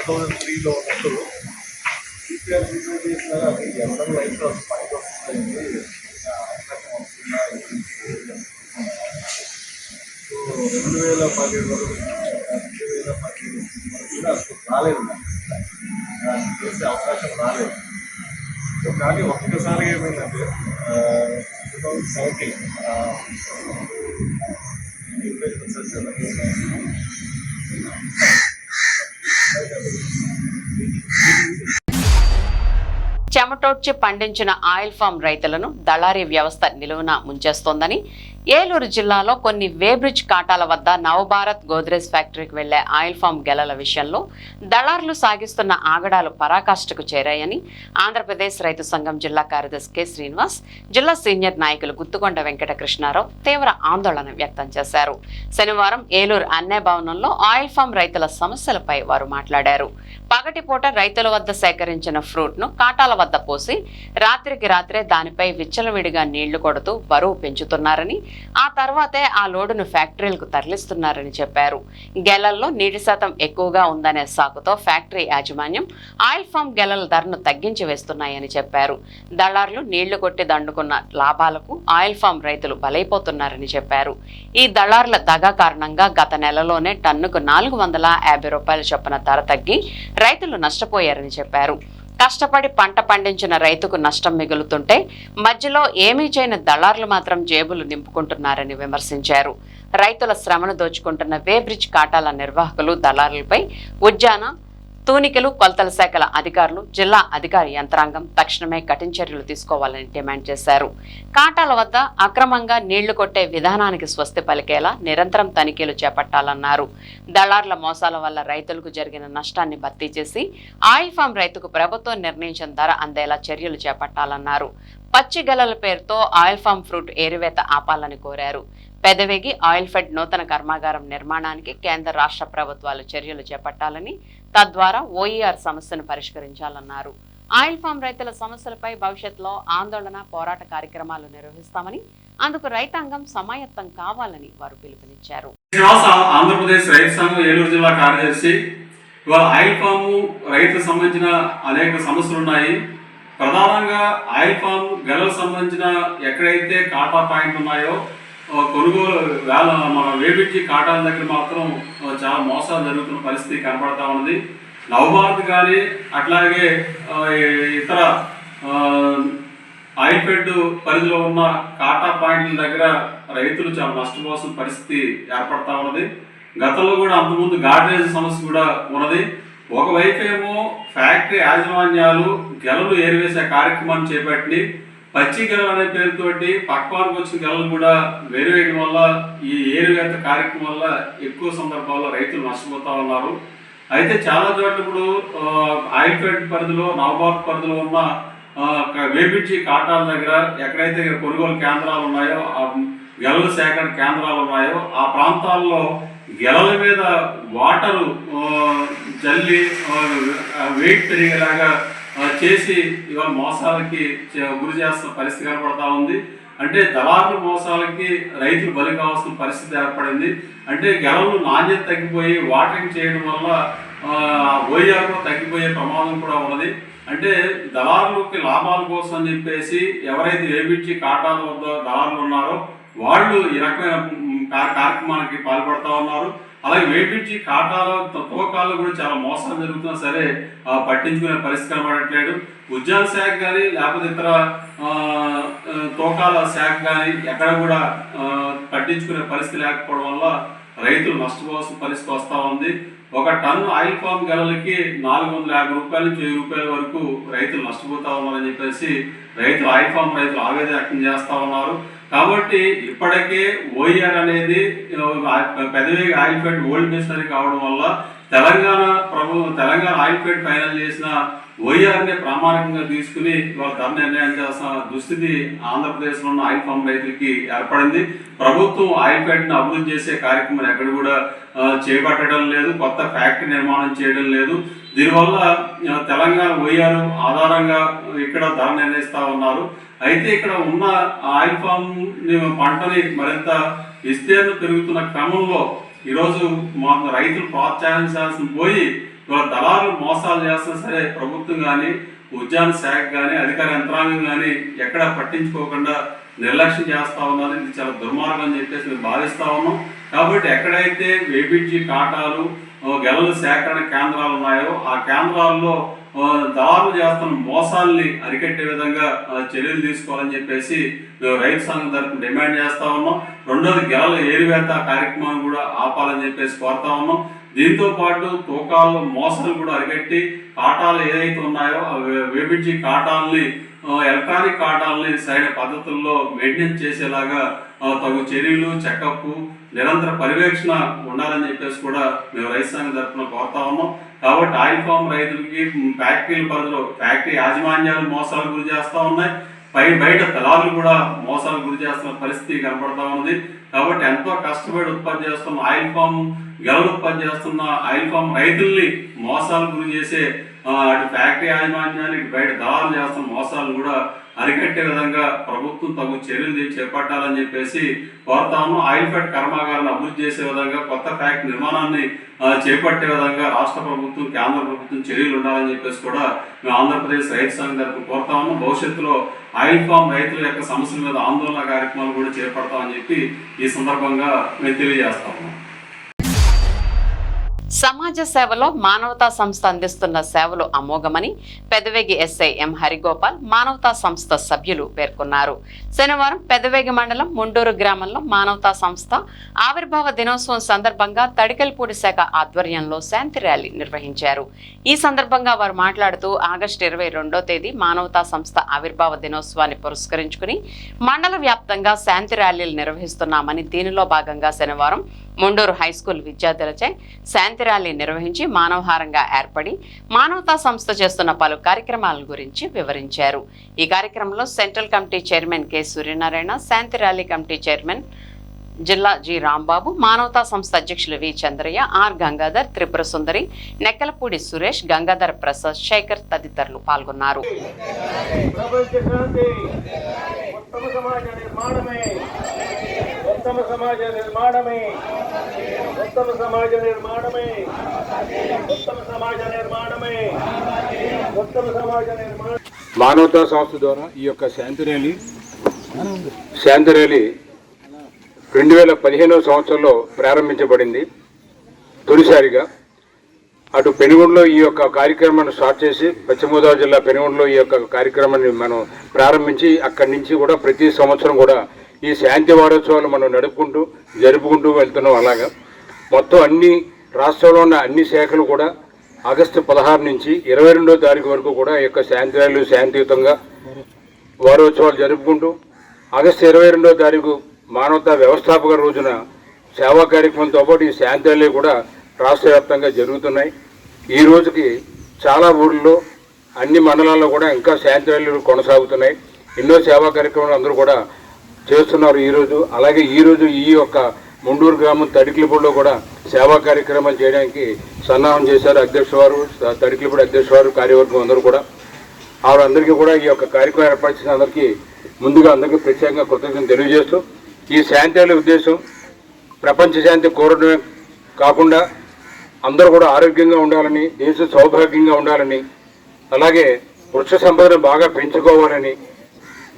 2003లో ఉన్నప్పుడు సిపిఆర్ చేసినారా అది ఎవరైనా లైఫ్లో పనికి వస్తుంది. సో 2017 వరకు 2017 కూడా అసలు రాలేదు, చేసే అవకాశం రాలేదు. సో కానీ ఒక్కసారిగా ఏమైందంటే 2017 చెమటోడ్చి పండించిన ఆయిల్ ఫామ్ రైతులను దళారీ వ్యవస్థ నిలువున ముంచేస్తోందని, ఏలూరు జిల్లాలో కొన్ని వేబ్రిడ్జ్ కాటాల వద్ద నవభారత్ గోద్రేజ్ ఫ్యాక్టరీకి వెళ్లే ఆయిల్ ఫామ్ గెలల విషయంలో దళారులు సాగిస్తున్న ఆగడాలు పరాకాష్ఠకు చేరాయని ఆంధ్రప్రదేశ్ రైతు సంఘం జిల్లా కార్యదర్శి కె శ్రీనివాస్, జిల్లా సీనియర్ నాయకులు గుత్తుకొండ వెంకట కృష్ణారావు తీవ్ర ఆందోళన వ్యక్తం చేశారు. శనివారం ఏలూరు అన్నే భవనంలో ఆయిల్ ఫామ్ రైతుల సమస్యలపై వారు మాట్లాడారు. పగటిపూట రైతుల వద్ద సేకరించిన ఫ్రూట్ ను కాటాల వద్ద పోసి రాత్రికి రాత్రే దానిపై విచ్చలవిడిగా నీళ్లు కొడుతూ బరువు పెంచుతున్నారని, ఆ తర్వాతే ఆ లోడును ఫ్యాక్టరీలకు తరలిస్తున్నారని చెప్పారు. గెలల్లో నీటి శాతం ఎక్కువగా ఉందనే సాకుతో ఫ్యాక్టరీ యాజమాన్యం ఆయిల్ ఫామ్ గెలల ధరను తగ్గించి వేస్తున్నాయని చెప్పారు. దళారులు నీళ్లు కొట్టి దండుకున్న లాభాలకు ఆయిల్ ఫామ్ రైతులు బలైపోతున్నారని చెప్పారు. ఈ దళారుల దగా కారణంగా గత నెలలోనే టన్నుకు 450 రూపాయల చొప్పున ధర తగ్గి రైతులు నష్టపోయారని చెప్పారు. కష్టపడి పంట పండించిన రైతుకు నష్టం మిగులుతుంటే మధ్యలో ఏమీ చేయని దళారులు మాత్రం జేబులు నింపుకుంటున్నారని విమర్శించారు. రైతుల శ్రమను దోచుకుంటున్న వేబ్రిడ్జ్ కాటాల నిర్వాహకులు, దళారులపై ఉద్యాన, తూనికలు, కొలతల శాఖల అధికారులు, జిల్లా అధికారి యంత్రాంగం తక్షణమే కఠిన చర్యలు తీసుకోవాలని డిమాండ్ చేశారు. కాటాల వద్ద అక్రమంగా నీళ్లు కొట్టే విధానానికి స్వస్తి పలికేలా నిరంతరం తనిఖీలు చేపట్టాలన్నారు. దళారుల మోసాల వల్ల రైతులకు జరిగిన నష్టాన్ని భర్తీ చేసి ఆయిల్ ఫామ్ రైతుకు ప్రభుత్వం నిర్ణయించిన ధర అందేలా చర్యలు చేపట్టాలన్నారు. పచ్చి గెలల పేరుతో ఆయిల్ ఫామ్ ఫ్రూట్ ఏరివేత ఆపాలని కోరారు. పెదవేగి ఆయిల్ ఫెడ్ నూతన కర్మాగారం నిర్మాణానికి కేంద్ర రాష్ట్ర ప్రభుత్వాలు చర్యలు చేపట్టాలని, తద్వారా ఓఈఆర్ సమస్యను పరిష్కరించాలన్నారు. ఆయిల్ ఫామ్ రైతుల సమస్యలపై భవిష్యత్తులో ఆందోళన, పోరాట కార్యక్రమాలు నిర్వహిస్తామని, అందుకు రైతాంగం సమాయత్తం కావాలని వారు పిలుపునిచ్చారు. ఆంధ్రప్రదేశ్ రైతు సంఘం ఏలూరు జిల్లా కార్యదర్శి. ఇవాళ ఆయిల్ ఫామ్ రైతులకు సంబంధించిన అనేక సమస్యలు ఉన్నాయి. ప్రధానంగా ఆయిల్ ఫామ్ గెలకు సంబంధించిన ఎక్కడైతే కాటా పాయింట్ ఉన్నాయో కొనుగోలు మన వేబిడ్జి కాటాల దగ్గర మాత్రం చాలా మోసాలు జరుగుతున్న పరిస్థితి కనపడతా ఉంది. నవభారత్ కానీ అట్లాగే ఇతర ఆయిల్ఫెడ్ పరిధిలో ఉన్న కాటా పాయింట్ల దగ్గర రైతులు చాలా నష్టపోవాల్సిన పరిస్థితి ఏర్పడతా ఉన్నది. గతంలో కూడా అంతకుముందు గార్డేజ్ సమస్య కూడా ఉన్నది. ఒకవైపు ఏమో ఫ్యాక్టరీ యాజమాన్యాలు గెలలు ఏరివేసే కార్యక్రమాన్ని చేపట్టి పచ్చి గెలలు అనే పేరుతోటి పక్వానికి వచ్చిన గెలలు కూడా వేరువేయడం వల్ల ఈ ఏరువేత కార్యక్రమం వల్ల ఎక్కువ సందర్భాల్లో రైతులు నష్టపోతా ఉన్నారు. అయితే చాలా చోట్ల ఇప్పుడు ఆయిల్ఫెడ్ పరిధిలో నవభారత్ పరిధిలో ఉన్న వేబిడ్జి కాటాల దగ్గర ఎక్కడైతే కొనుగోలు కేంద్రాలు ఉన్నాయో, గెలల సేకరణ కేంద్రాలు ఉన్నాయో ఆ ప్రాంతాల్లో గెలల మీద వాటరు జల్లి వెయిట్ పెరిగేలాగా చేసి ఇవాళ మోసాలకి గురి చేస్తున్న పరిస్థితి కనపడతా ఉంది. అంటే దళారుల మోసాలకి రైతులు బలి కావాల్సిన పరిస్థితి ఏర్పడింది. అంటే గెలలు నాణ్యత తగ్గిపోయి వాటరింగ్ చేయడం వల్ల ఓయారు తగ్గిపోయే ప్రమాదం కూడా ఉన్నది. అంటే దళారులకి లాభాల కోసం అని చెప్పేసి ఎవరైతే వేబిడ్జి కాటాల వద్ద దళారులు ఉన్నారో వాళ్ళు ఈ రకమైన కార్యక్రమానికి పాల్పడతా ఉన్నారు. అలాగే వేబిడ్జి కాటాల తూకాలు కూడా చాలా మోసాలు జరుగుతున్నా సరే పట్టించుకునే పరిస్థితి కనబడట్లేదు. ఉద్యాన శాఖ కానీ లేకపోతే ఇతర తూకాల శాఖ కానీ ఎక్కడ కూడా పట్టించుకునే పరిస్థితి లేకపోవడం వల్ల రైతులు నష్టపోవాల్సిన పరిస్థితి వస్తూ ఉంది. ఒక టన్ను ఆయిల్ ఫామ్ గెలలకి 450 రూపాయల నుంచి 1000 రూపాయల వరకు రైతులు నష్టపోతా ఉన్నారని చెప్పేసి ఆయిల్ ఫామ్ రైతులు ఆవేదన వ్యక్తం చేస్తూ ఉన్నారు. కాబట్టి ఇప్పటికే ఓఈఆర్ అనేది పెదవేగ ఆయిల్ఫెడ్ ఓల్డ్ మిషనరీ కావడం వల్ల తెలంగాణ ఆయిల్ఫెడ్ ఫైనల్ చేసిన ఓఈఆర్ని ప్రామాణికంగా తీసుకుని ఇవాళ ధర నిర్ణయం చేసిన దుస్థితి ఆంధ్రప్రదేశ్లో ఉన్న ఆయిల్ ఫామ్ రైతులకి ఏర్పడింది. ప్రభుత్వం ఆయిల్ఫెడ్ని అభివృద్ధి చేసే కార్యక్రమం ఎక్కడ కూడా చేపట్టడం లేదు, కొత్త ఫ్యాక్టరీ నిర్మాణం చేయడం లేదు. దీనివల్ల తెలంగాణ ఓఈఆర్ ఆధారంగా ఇక్కడ ధర నిర్ణయిస్తూ ఉన్నారు. అయితే ఇక్కడ ఉన్న ఆయిల్ ఫామ్ పంటని మరింత విస్తీర్ణం పెరుగుతున్న క్రమంలో ఈరోజు మా రైతులు ప్రోత్సహించాల్సిన పోయి ఇవాళ దళారులు మోసాలు చేస్తున్నా సరే ప్రభుత్వం కానీ ఉద్యాన శాఖ కానీ అధికార యంత్రాంగం కానీ ఎక్కడ పట్టించుకోకుండా నిర్లక్ష్యం చేస్తూ ఉన్నారు. ఇది చాలా దుర్మార్గం అని చెప్పేసి మేము భావిస్తూ ఉన్నాం. కాబట్టి ఎక్కడైతే వేబిడ్జి కాటాలు గెలల సేకరణ కేంద్రాలు ఉన్నాయో ఆ కేంద్రాల్లో దళారులు చేస్తున్న మోసాలని అరికట్టే విధంగా చర్యలు తీసుకోవాలని చెప్పేసి మేము రైతు సంఘం తరఫున డిమాండ్ చేస్తా ఉన్నాం. రెండోది గెలల ఏరివేత కార్యక్రమాన్ని కూడా ఆపాలని చెప్పేసి కోరుతా ఉన్నాం. దీంతో పాటు తూకాల్లో మోసాలు కూడా అరికట్టి కాటాలు ఏదైతే ఉన్నాయో వేబిడ్జి కాటాలని ఎలక్ట్రానిక్ కాటాలని సరైన పద్ధతుల్లో మెయింటైన్ చేసేలాగా తగు చర్యలు చెకప్ నిరంతర పర్యవేక్షణ ఉండాలని చెప్పేసి కూడా మేము రైతు సంఘం తరఫున కోరుతా ఉన్నాం. కాబట్టి ఆయిల్ ఫామ్ రైతులకి ఫ్యాక్టరీల పరిధిలో ఫ్యాక్టరీ యాజమాన్యాలు మోసాలకు గురి చేస్తూ ఉన్నాయి, బయట దళారులు కూడా మోసాలకు గురి చేస్తున్న పరిస్థితి కనపడతా ఉంది. కాబట్టి ఎంతో కష్టపడి ఉత్పత్తి చేస్తున్న ఆయిల్ ఫామ్ గెలలు ఉత్పత్తి చేస్తున్న ఆయిల్ ఫామ్ రైతుల్ని మోసాలకు గురి చేసే అటు ఫ్యాక్టరీ యాజమాన్యాలు ఇటు బయట దళారులు చేస్తున్న మోసాలను కూడా అరికట్టే విధంగా ప్రభుత్వం తగు చర్యలు చేపట్టాలని చెప్పేసి కోరుతా ఉన్నాం. ఆయిల్ఫెడ్ కర్మాగారాన్ని అభివృద్ధి చేసే విధంగా కొత్త ఫ్యాక్టరీ నిర్మాణాన్ని చేపట్టే విధంగా రాష్ట్ర ప్రభుత్వం కేంద్ర ప్రభుత్వం చర్యలు ఉండాలని చెప్పేసి కూడా మేము ఆంధ్రప్రదేశ్ రైతు సంఘం తరఫున కోరుతా ఉన్నాం. భవిష్యత్తులో ఆయిల్ ఫామ్ రైతుల యొక్క సమస్యల మీద ఆందోళన కార్యక్రమాలు కూడా చేపడతామని చెప్పి ఈ సందర్భంగా మేము తెలియజేస్తా ఉన్నాం. సమాజ సేవలో మానవతా సంస్థ అందిస్తున్న సేవలు అమోఘమని పెదవేగి ఎస్ఐ ఎం హరిగోపాల్ మానవతా సంస్థ సభ్యులు పేర్కొన్నారు. శనివారం పెదవేగి మండలం ముండూరు గ్రామంలో మానవతా సంస్థ ఆవిర్భావ దినోత్సవం సందర్భంగా తడికల్పూడి శాఖ ఆధ్వర్యంలో శాంతి ర్యాలీ నిర్వహించారు. ఈ సందర్భంగా వారు మాట్లాడుతూ ఆగస్టు 22వ తేదీ మానవతా సంస్థ ఆవిర్భావ దినోత్సవాన్ని పురస్కరించుకుని మండల వ్యాప్తంగా శాంతి ర్యాలీలు నిర్వహిస్తున్నామని, దీనిలో భాగంగా శనివారం ముండూరు హైస్కూల్ విద్యార్థులచే శాంతి ర్యాలీ నిర్వహించి మానవహారంగా ఏర్పడి మానవతా సంస్థ చేస్తున్న పలు కార్యక్రమాల గురించి వివరించారు. ఈ కార్యక్రమంలో central committee chairman K Suryanarayana, శాంతి ర్యాలీ కమిటీ చైర్మన్ జిల్లా జి రాంబాబు, మానవతా సంస్థ అధ్యక్షులు వి చంద్రయ్య, ఆర్ గంగాధర్, త్రిపుర సుందరి, నెక్కలపూడి సురేష్, గంగాధర్ ప్రసాద్, శేఖర్ తదితరులు పాల్గొన్నారు. మానవతా సంస్థ ద్వారా ఈ యొక్క శాంతి ర్యాలీ 2015వ సంవత్సరంలో ప్రారంభించబడింది. తొలిసారిగా అటు పెనుగొండలో ఈ యొక్క కార్యక్రమాన్ని స్టార్ట్ చేసి పశ్చిమ గోదావరి జిల్లా పెనుగొండలో ఈ యొక్క కార్యక్రమాన్ని మనం ప్రారంభించి అక్కడి నుంచి కూడా ప్రతి సంవత్సరం కూడా ఈ శాంతి వారోత్సవాలు మనం జరుపుకుంటూ వెళ్తున్నాం. అలాగా మొత్తం అన్ని రాష్ట్రంలో ఉన్న అన్ని శాఖలు కూడా ఆగస్టు 16 నుంచి 22వ తారీఖు వరకు కూడా ఈ యొక్క శాంతి ర్యాలీలు శాంతియుతంగా వారోత్సవాలు జరుపుకుంటూ ఆగస్టు 22వ తారీఖు మానవతా వ్యవస్థాపక రోజున సేవా కార్యక్రమంతో పాటు ఈ శాంతి ర్యాలీలు కూడా రాష్ట్ర వ్యాప్తంగా జరుగుతున్నాయి. ఈ రోజుకి చాలా ఊళ్ళలో అన్ని మండలాల్లో కూడా ఇంకా శాంతి ర్యాలీలు కొనసాగుతున్నాయి. ఎన్నో సేవా కార్యక్రమాలు అందరూ కూడా చేస్తున్నారు ఈరోజు. అలాగే ఈరోజు ఈ యొక్క ముండూరు గ్రామం తడికిలిపూడిలో కూడా సేవా కార్యక్రమాలు చేయడానికి సన్నాహం చేశారు అధ్యక్షుడు వారు, తడికిలిపూడి అధ్యక్షుడు వారు, కార్యవర్గం అందరూ కూడా. వారందరికీ కూడా ఈ యొక్క కార్యక్రమం ఏర్పరిచిన అందరికీ ముందుగా అందరికీ ప్రత్యేకంగా కృతజ్ఞతలు తెలియజేస్తూ ఈ శాంతి ర్యాలీ ఉద్దేశం ప్రపంచ శాంతి కోరడమే కాకుండా అందరూ కూడా ఆరోగ్యంగా ఉండాలని, దేశ సౌభాగ్యంగా ఉండాలని, అలాగే వృక్ష సంపదను బాగా పెంచుకోవాలని,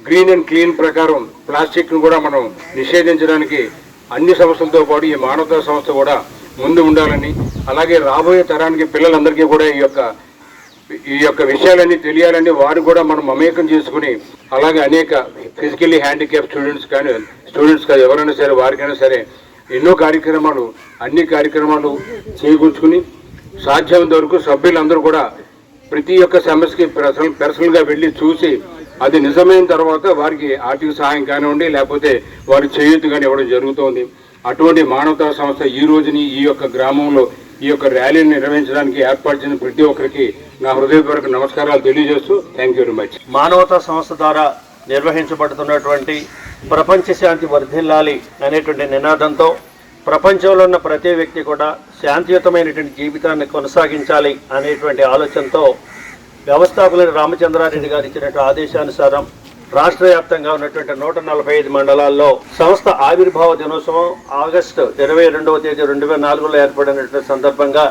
గ్రీన్ అండ్ క్లీన్ ప్రకారం ప్లాస్టిక్ను కూడా మనం నిషేధించడానికి అన్ని సంస్థలతో పాటు ఈ మానవతా సంస్థ కూడా ముందు ఉండాలని, అలాగే రాబోయే తరానికి పిల్లలందరికీ కూడా ఈ యొక్క విషయాలన్నీ తెలియాలని వారు కూడా మనం మమేకం చేసుకుని, అలాగే అనేక ఫిజికల్లీ హ్యాండిక్యాప్ స్టూడెంట్స్ కానీ ఎవరైనా సరే వారికైనా సరే ఎన్నో కార్యక్రమాలు అన్ని కార్యక్రమాలు చేకూర్చుకుని సాధ్యమైనంత వరకు సభ్యులందరూ కూడా ప్రతి ఒక్క సమస్యకి పర్సనల్గా వెళ్ళి చూసి అది నిజమైన తర్వాత వారికి ఆర్థిక సహాయం కానివ్వండి లేకపోతే వారి చేయూత కానీ ఇవ్వడం జరుగుతోంది. అటువంటి మానవతా సంస్థ ఈ రోజుని ఈ యొక్క గ్రామంలో ఈ యొక్క ర్యాలీని నిర్వహించడానికి ఏర్పాటు చేసిన ప్రతి ఒక్కరికి నా హృదయపూర్వక నమస్కారాలు తెలియజేస్తూ థ్యాంక్ యూ వెరీ మచ్. మానవతా సంస్థ ద్వారా నిర్వహించబడుతున్నటువంటి ప్రపంచ శాంతి వర్ధిల్లాలి అనేటువంటి నినాదంతో ప్రపంచంలో ఉన్న ప్రతి వ్యక్తి కూడా శాంతియుతమైనటువంటి జీవితాన్ని కొనసాగించాలి అనేటువంటి ఆలోచనతో వ్యవస్థాపకులైన రామచంద్రారెడ్డి గారు ఇచ్చినటువంటి ఆదేశానుసారం రాష్ట్ర వ్యాప్తంగా ఉన్నటువంటి 145 మండలాల్లో సంస్థ ఆవిర్భావ దినోత్సవం ఆగస్టు 22వ తేదీ 2004లో ఏర్పడినటువంటి సందర్భంగా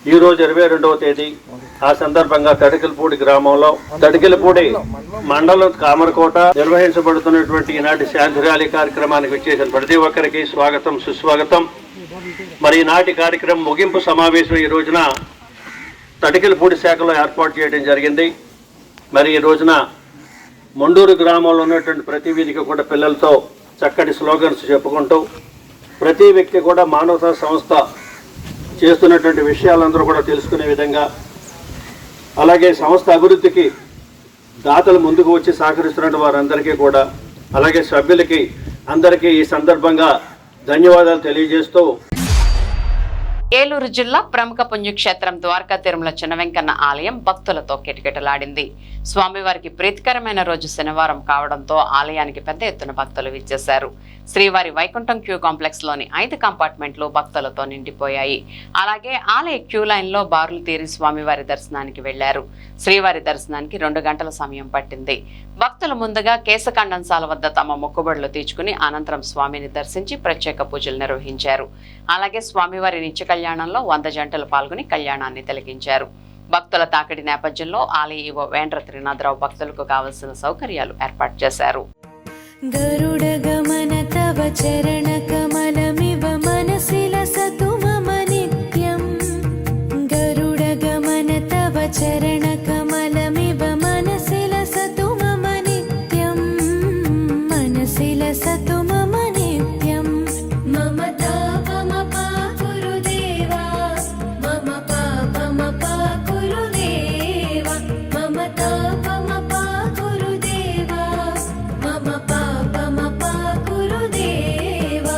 ఈరోజు 22వ తేదీ ఆ సందర్భంగా తడికిలపూడి గ్రామంలో తడికిలపూడి మండలం కామరకోట నిర్వహించబడుతున్నటువంటి ఈనాటి శాంతి ర్యాలీ కార్యక్రమానికి వచ్చేసిన ప్రతి ఒక్కరికి స్వాగతం సుస్వాగతం. మరి ఈనాటి కార్యక్రమం ముగింపు సమావేశం ఈ రోజున తడికిలపూడి శాఖలో ఏర్పాటు చేయడం జరిగింది. మరి ఈ రోజున మొండూరు గ్రామంలో ఉన్నటువంటి ప్రతి వీధికి కూడా పిల్లలతో చక్కటి స్లోగన్స్ చెప్పుకుంటూ ప్రతి వ్యక్తి కూడా మానవతా సంస్థ చేస్తున్నటువంటి విషయాలందరూ కూడా తెలుసుకునే విధంగా, అలాగే సంస్థ అభివృద్ధికి దాతలు ముందుకు వచ్చి సహకరిస్తున్న వారందరికీ కూడా, అలాగే సభ్యులకి అందరికీ ఈ సందర్భంగా ధన్యవాదాలు తెలియజేస్తూ ఏలూరు జిల్లా ప్రముఖ పుణ్యక్షేత్రం ద్వారకా తిరుమల చిన్న వెంకన్న ఆలయం భక్తులతో కిటకిటలాడింది. స్వామివారికి ప్రీతికరమైన రోజు శనివారం కావడంతో ఆలయానికి పెద్ద ఎత్తున భక్తులు విచ్చేశారు. శ్రీవారి వైకుంఠం క్యూ కాంప్లెక్స్ లోని 5 కంపార్ట్మెంట్లు భక్తులతో నిండిపోయాయి. అలాగే ఆలయ క్యూ లైన్ లో బారులు తీరి స్వామివారి దర్శనానికి వెళ్లారు. శ్రీవారి దర్శనానికి 2 గంటల సమయం పట్టింది. భక్తులు ముందుగా కేశఖండంసాల వద్ద తమ మొక్కుబడులు తీర్చుకుని అనంతరం స్వామిని దర్శించి ప్రత్యేక పూజలు నిర్వహించారు. అలాగే స్వామివారి నిత్య కళ్యాణంలో 100 జంటలు పాల్గొని కళ్యాణాన్ని తిలకించారు. భక్తుల తాకిడి నేపథ్యంలో ఆలయ ఈవో వేండ్ర త్రినాథరావు భక్తులకు కావలసిన సౌకర్యాలు ఏర్పాటు చేశారు. గరుడ గమన తవ చరణ కమలమివ మనసిల సతు మమ నిత్యం. గరుడ గమన తవ చరణ కమలమివ మనసిల సతు మమ నిత్యం. మనసిల సతు మమ నిత్యం. మమ తాపమ పాకురు దేవా మమ పాపమ పాకురు దేవా. మమ తాపమ పాకురు దేవా మమ పాపమ పాకురు దేవా.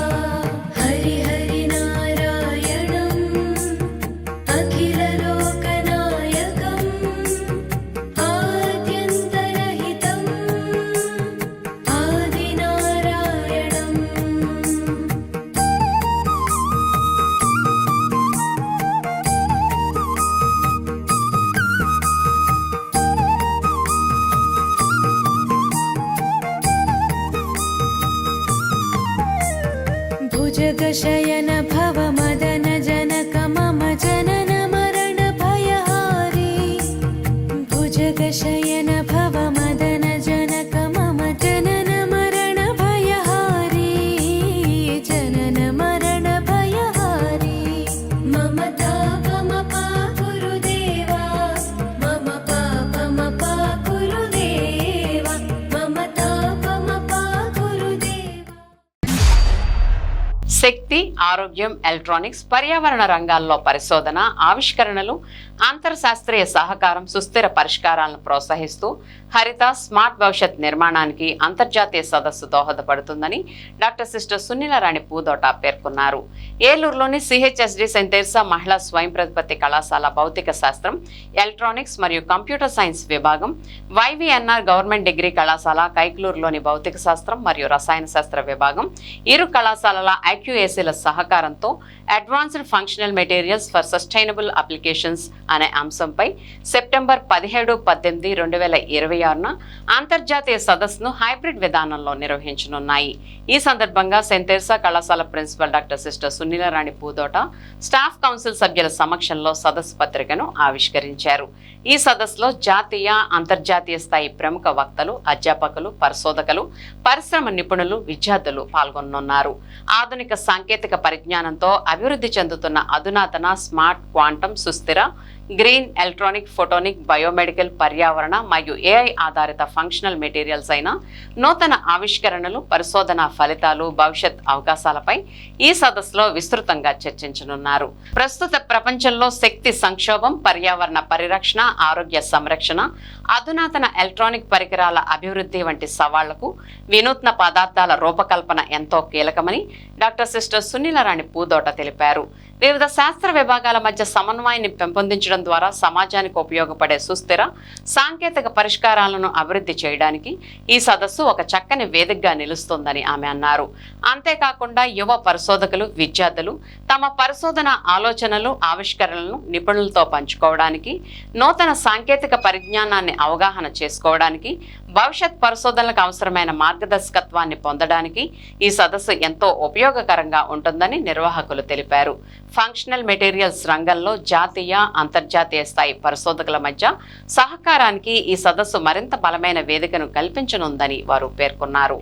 హరి హరి నారాయణం అఖిల లోకనాయకం ఆద్యంతరహితం ఆదినారాయణం. भुजगशयन भव मदन जनक मम जनन मरण भयहारी. भुजगशयन भव मदन जनक मम जनन मरण भयहारी. जनन मरण भयहारी. मम तापम శక్తి, ఆరోగ్యం, ఎలక్ట్రానిక్స్, పర్యావరణ రంగాల్లో పరిశోధన, ఆవిష్కరణలు, అంతర్శాస్త్రీయ సహకారం, సుస్థిర పరిష్కారాలను ప్రోత్సహిస్తూ హరిత స్మార్ట్ భవిష్యత్ నిర్మాణానికి అంతర్జాతీయ సదస్సు దోహదపడుతుందని డాక్టర్ సిస్టర్ సునీలారాణి పూదోట పేర్కొన్నారు. ఏలూరులోని సిహెచ్ఎస్డి సెయింట్ తెరెసా మహిళా స్వయం ప్రతిపత్తి కళాశాల భౌతిక శాస్త్రం, ఎలక్ట్రానిక్స్ మరియు కంప్యూటర్ సైన్స్ విభాగం, వైవిఎన్ఆర్ గవర్నమెంట్ డిగ్రీ కళాశాల కైకలూరులోని భౌతిక శాస్త్రం మరియు రసాయన శాస్త్ర విభాగం, ఇరు కళాశాలల ఐక్యూఏసీల సహకారంతో advanced functional materials for sustainable applications అనే అంశంపై సెప్టెంబర్ 17-18, 2026న అంతర్జాతీయ సదస్సును హైబ్రిడ్ విధానంలో నిర్వహించనున్నాయి. ఈ సందర్భంగా సెయింట్ తెరెసా కళాశాల principal doctor sister Sunilarani Pudota staff council సభ్యుల సమక్షంలో సదస్సు పత్రికను ఆవిష్కరించారు. ఈ సదస్సులో జాతీయ, అంతర్జాతీయ స్థాయి ప్రముఖ వక్తలు, అధ్యాపకులు, పరిశోధకులు, పరిశ్రమ నిపుణులు, విద్యార్థులు పాల్గొనున్నారు. ఆధునిక సాంకేతిక పరిజ్ఞానంతో అభివృద్ధి చెందుతున్న అధునాతన స్మార్ట్, క్వాంటం, సుస్థిర, గ్రీన్, ఎలక్ట్రానిక్, ఫోటోనిక్, బయోమెడికల్, పర్యావరణ మరియు ఏఐ ఆధారిత ఫంక్షనల్ మెటీరియల్స్ అయిన నూతన ఆవిష్కరణలు, పరిశోధన ఫలితాలు, భవిష్యత్ అవకాశాలపై ఈ సదస్సులో విస్తృతంగా చర్చించనున్నారు. ప్రస్తుత ప్రపంచంలో శక్తి సంక్షోభం, పర్యావరణ పరిరక్షణ, ఆరోగ్య సంరక్షణ, అధునాతన ఎలక్ట్రానిక్ పరికరాల అభివృద్ధి వంటి సవాళ్లకు వినూత్న పదార్థాల రూపకల్పన ఎంతో కీలకమని డాక్టర్ సిస్టర్ సునీలారాణి పూదోట తెలిపారు. వివిధ శాస్త్ర విభాగాల మధ్య సమన్వయాన్ని పెంపొందించడం ద్వారా సమాజానికి ఉపయోగపడే సుస్థిర సాంకేతిక పరిష్కారాలను అభివృద్ధి చేయడానికి ఈ సదస్సు ఒక చక్కని వేదికగా నిలుస్తుందని ఆమె అన్నారు. అంతేకాకుండా యువ పరిశోధకులు, విద్యార్థులు తమ పరిశోధన ఆలోచనలు, ఆవిష్కరణలను నిపుణులతో పంచుకోవడానికి, నూతన సాంకేతిక పరిజ్ఞానాన్ని అవగాహన చేసుకోవడానికి, భవిష్యత్ పరిశోధనలకు అవసరమైన మార్గదర్శకత్వాన్ని పొందడానికి ఈ సదస్సు ఎంతో ఉపయోగకరంగా ఉంటుందని నిర్వాహకులు తెలిపారు. ఫంక్షనల్ మెటీరియల్స్ రంగంలో జాతీయ, అంతర్జాతీయ స్థాయి పరిశోధకుల మధ్య సహకారానికి ఈ సదస్సు మరింత బలమైన వేదికను కల్పించనుందని వారు పేర్కొన్నారు.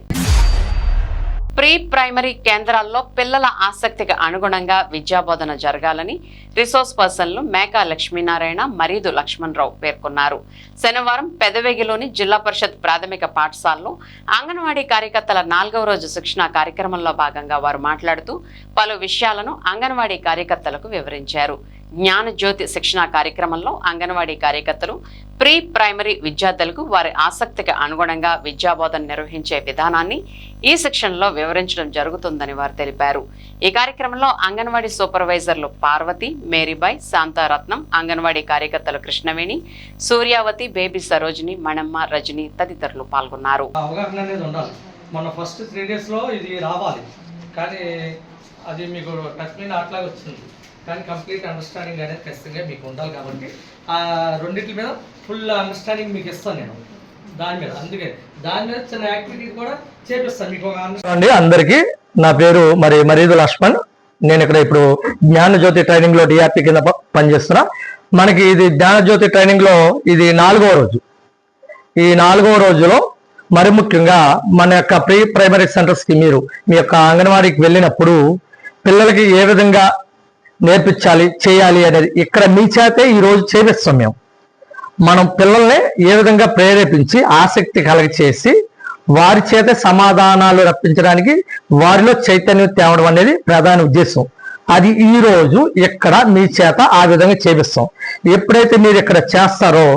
ప్రీ ప్రైమరీ కేంద్రాల్లో పిల్లల ఆసక్తికి అనుగుణంగా విద్యాబోధన జరగాలని రిసోర్స్ పర్సన్లు మేకా లక్ష్మీనారాయణ, మరీదు లక్ష్మణరావు పేర్కొన్నారు. శనివారం పెదవేగిలోని జిల్లా పరిషత్ ప్రాథమిక పాఠశాలలో అంగన్వాడీ కార్యకర్తల 4వ రోజు శిక్షణ కార్యక్రమంలో భాగంగా వారు మాట్లాడుతూ పలు విషయాలను అంగన్వాడీ కార్యకర్తలకు వివరించారు. జ్ఞానజ్యోతి శిక్షణ కార్యక్రమంలో అంగన్వాడీ కార్యకర్తలు ప్రీ ప్రైమరీ విద్యార్థులకు వారి ఆసక్తికి అనుగుణంగా విద్యాబోధన నిర్వహించే విధానాన్ని ఈ శిక్షణలో వివరించడం జరుగుతుందని వారు తెలిపారు. ఈ కార్యక్రమంలో అంగన్వాడీ సూపర్వైజర్లు పార్వతి, మేరీబాయ్, శాంతారత్నం, అంగన్వాడీ కార్యకర్తలు కృష్ణవేణి, సూర్యావతి, బేబీ సరోజిని, మణమ్మ, రజని తదితరులు పాల్గొన్నారు. అవగాహన అనేది ఉండాలి. మన ఫస్ట్ 3 డేస్లో ఇది రావాలి, కానీ అది మీకు టచ్ మీద అట్లాగే వచ్చింది. కానీ కంప్లీట్ అండర్స్టాండింగ్ అనేది ఖచ్చితంగా మీకు ఉండాలి. కాబట్టి ఆ రెండింటి మీద ఫుల్ అండర్స్టాండింగ్ మీకు ఇస్తాను నేను దాని మీద. అందుకే దాని మీద చిన్న యాక్టివిటీ కూడా చేపిస్తాను మీకు. అందరికీ నా పేరు మరీదు లక్ష్మణ్. నేను ఇక్కడ ఇప్పుడు జ్ఞానజ్యోతి ట్రైనింగ్ లో డిఆర్పి కింద పనిచేస్తున్నా. మనకి ఇది జ్ఞానజ్యోతి ట్రైనింగ్ లో ఇది 4వ రోజు. ఈ 4వ రోజులో మరి ముఖ్యంగా మన యొక్క ప్రీ ప్రైమరీ సెంటర్స్ కి మీరు మీ యొక్క అంగన్వాడీకి వెళ్ళినప్పుడు పిల్లలకి ఏ విధంగా నేర్పించాలి, చేయాలి అనేది ఇక్కడ మీ చేతే ఈ రోజు చేపిస్తాం. మనం పిల్లల్ని ఏ విధంగా ప్రేరేపించి ఆసక్తి కలిగచేసి వారి చేత సమాధానాలు రప్పించడానికి వారిలో చైతన్యం తేవడం అనేది ప్రధాన ఉద్దేశం. అది ఈ రోజు ఇక్కడ మీ చేత ఆ విధంగా చేపిస్తాం. ఎప్పుడైతే మీరు ఇక్కడ చేస్తారో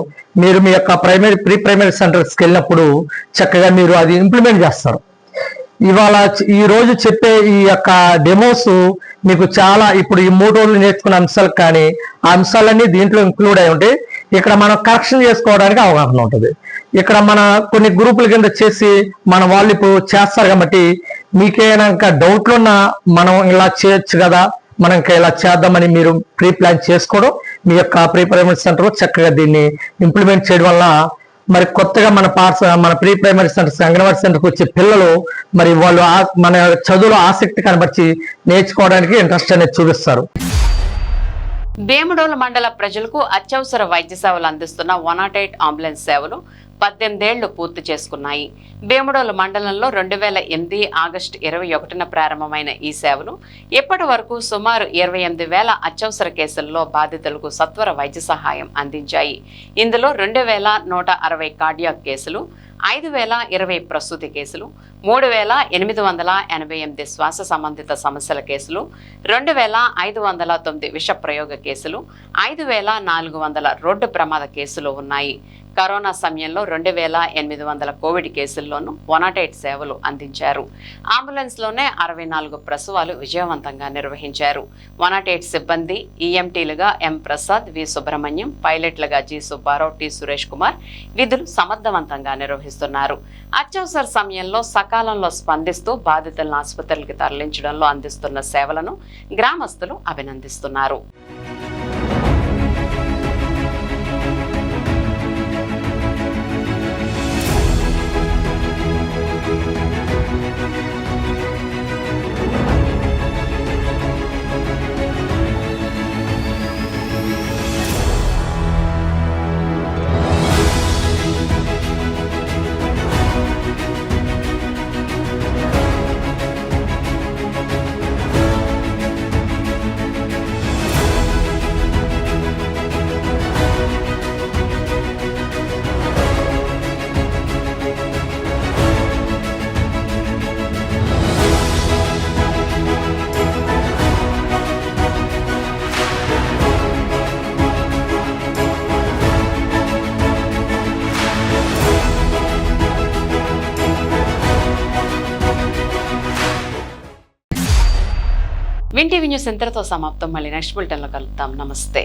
మీరు మీ యొక్క ప్రీ ప్రైమరీ సెంటర్స్కి వెళ్ళినప్పుడు చక్కగా మీరు అది ఇంప్లిమెంట్ చేస్తారు. ఇవాళ ఈ రోజు చెప్పే ఈ యొక్క డెమోస్ మీకు చాలా ఇప్పుడు ఈ 3 రోజులు నేర్చుకున్న అంశాలు కానీ ఆ అంశాలన్నీ దీంట్లో ఇంక్లూడ్ అయి ఉంటాయి. ఇక్కడ మనం కరెక్షన్ చేసుకోవడానికి అవగాహన ఉంటుంది. ఇక్కడ మన కొన్ని గ్రూపుల కింద చేసి మన వాళ్ళు ఇప్పుడు చేస్తారు కాబట్టి మీకేమైనా ఇంకా డౌట్లు ఉన్నా మనం ఇలా చేయొచ్చు కదా, మనం ఇంకా ఇలా చేద్దామని మీరు ప్రీ ప్లాన్ చేసుకోవడం మీ యొక్క ప్రీ ప్రైమరీ సెంటర్లో చక్కగా దీన్ని ఇంప్లిమెంట్ చేయడం వల్ల మరి కొత్తగా మన ప్రీ ప్రైమరీ సెంటర్స్, అంగన్వాడీ సెంటర్కి వచ్చే పిల్లలు మరి వాళ్ళు మన చదువులో ఆసక్తి కనబర్చి నేర్చుకోవడానికి ఇంట్రెస్ట్ అనేది చూపిస్తారు. భీమడోలు మండల ప్రజలకు అత్యవసర వైద్య సేవలు అందిస్తున్న 108 అంబులెన్స్ సేవలు 18 ఏళ్లు పూర్తి చేసుకున్నాయి. భీమడోలు మండలంలో 2008 ఆగస్టు 21న ప్రారంభమైన ఈ సేవలు ఇప్పటి వరకు సుమారు 28,000 అత్యవసర కేసుల్లో బాధితులకు సత్వర వైద్య సహాయం అందించాయి. ఇందులో 2,160 కార్డియాక్ కేసులు, 5,020 ప్రసూతి కేసులు, 3,888 శ్వాస సంబంధిత సమస్యల కేసులు, 2,509 విష ప్రయోగ కేసులు, 5,400 రోడ్డు ప్రమాద కేసులు ఉన్నాయి. కరోనా సమయంలో 2,800 కోవిడ్ కేసుల్లోనూ 108 సేవలు అందించారు. అంబులెన్స్లోనే 64 ప్రసవాలు విజయవంతంగా నిర్వహించారు. 108 సిబ్బంది ఈఎంటీలుగా ఎం ప్రసాద్, వి సుబ్రహ్మణ్యం, పైలట్లుగా జి సుబ్బారావు, టి సురేష్ కుమార్ విధులు సమర్థవంతంగా నిర్వహిస్తున్నారు. అత్యవసర సమయంలో సకాలంలో స్పందిస్తూ బాధితులను ఆసుపత్రులకు తరలించడంలో అందిస్తున్న సేవలను గ్రామస్తులు అభినందిస్తున్నారు. విన్ టీవీ న్యూస్ ఇంతటితో సమాప్తం. మళ్ళీ నెక్స్ట్ బులెటిన్లో కలుద్దాం. నమస్తే.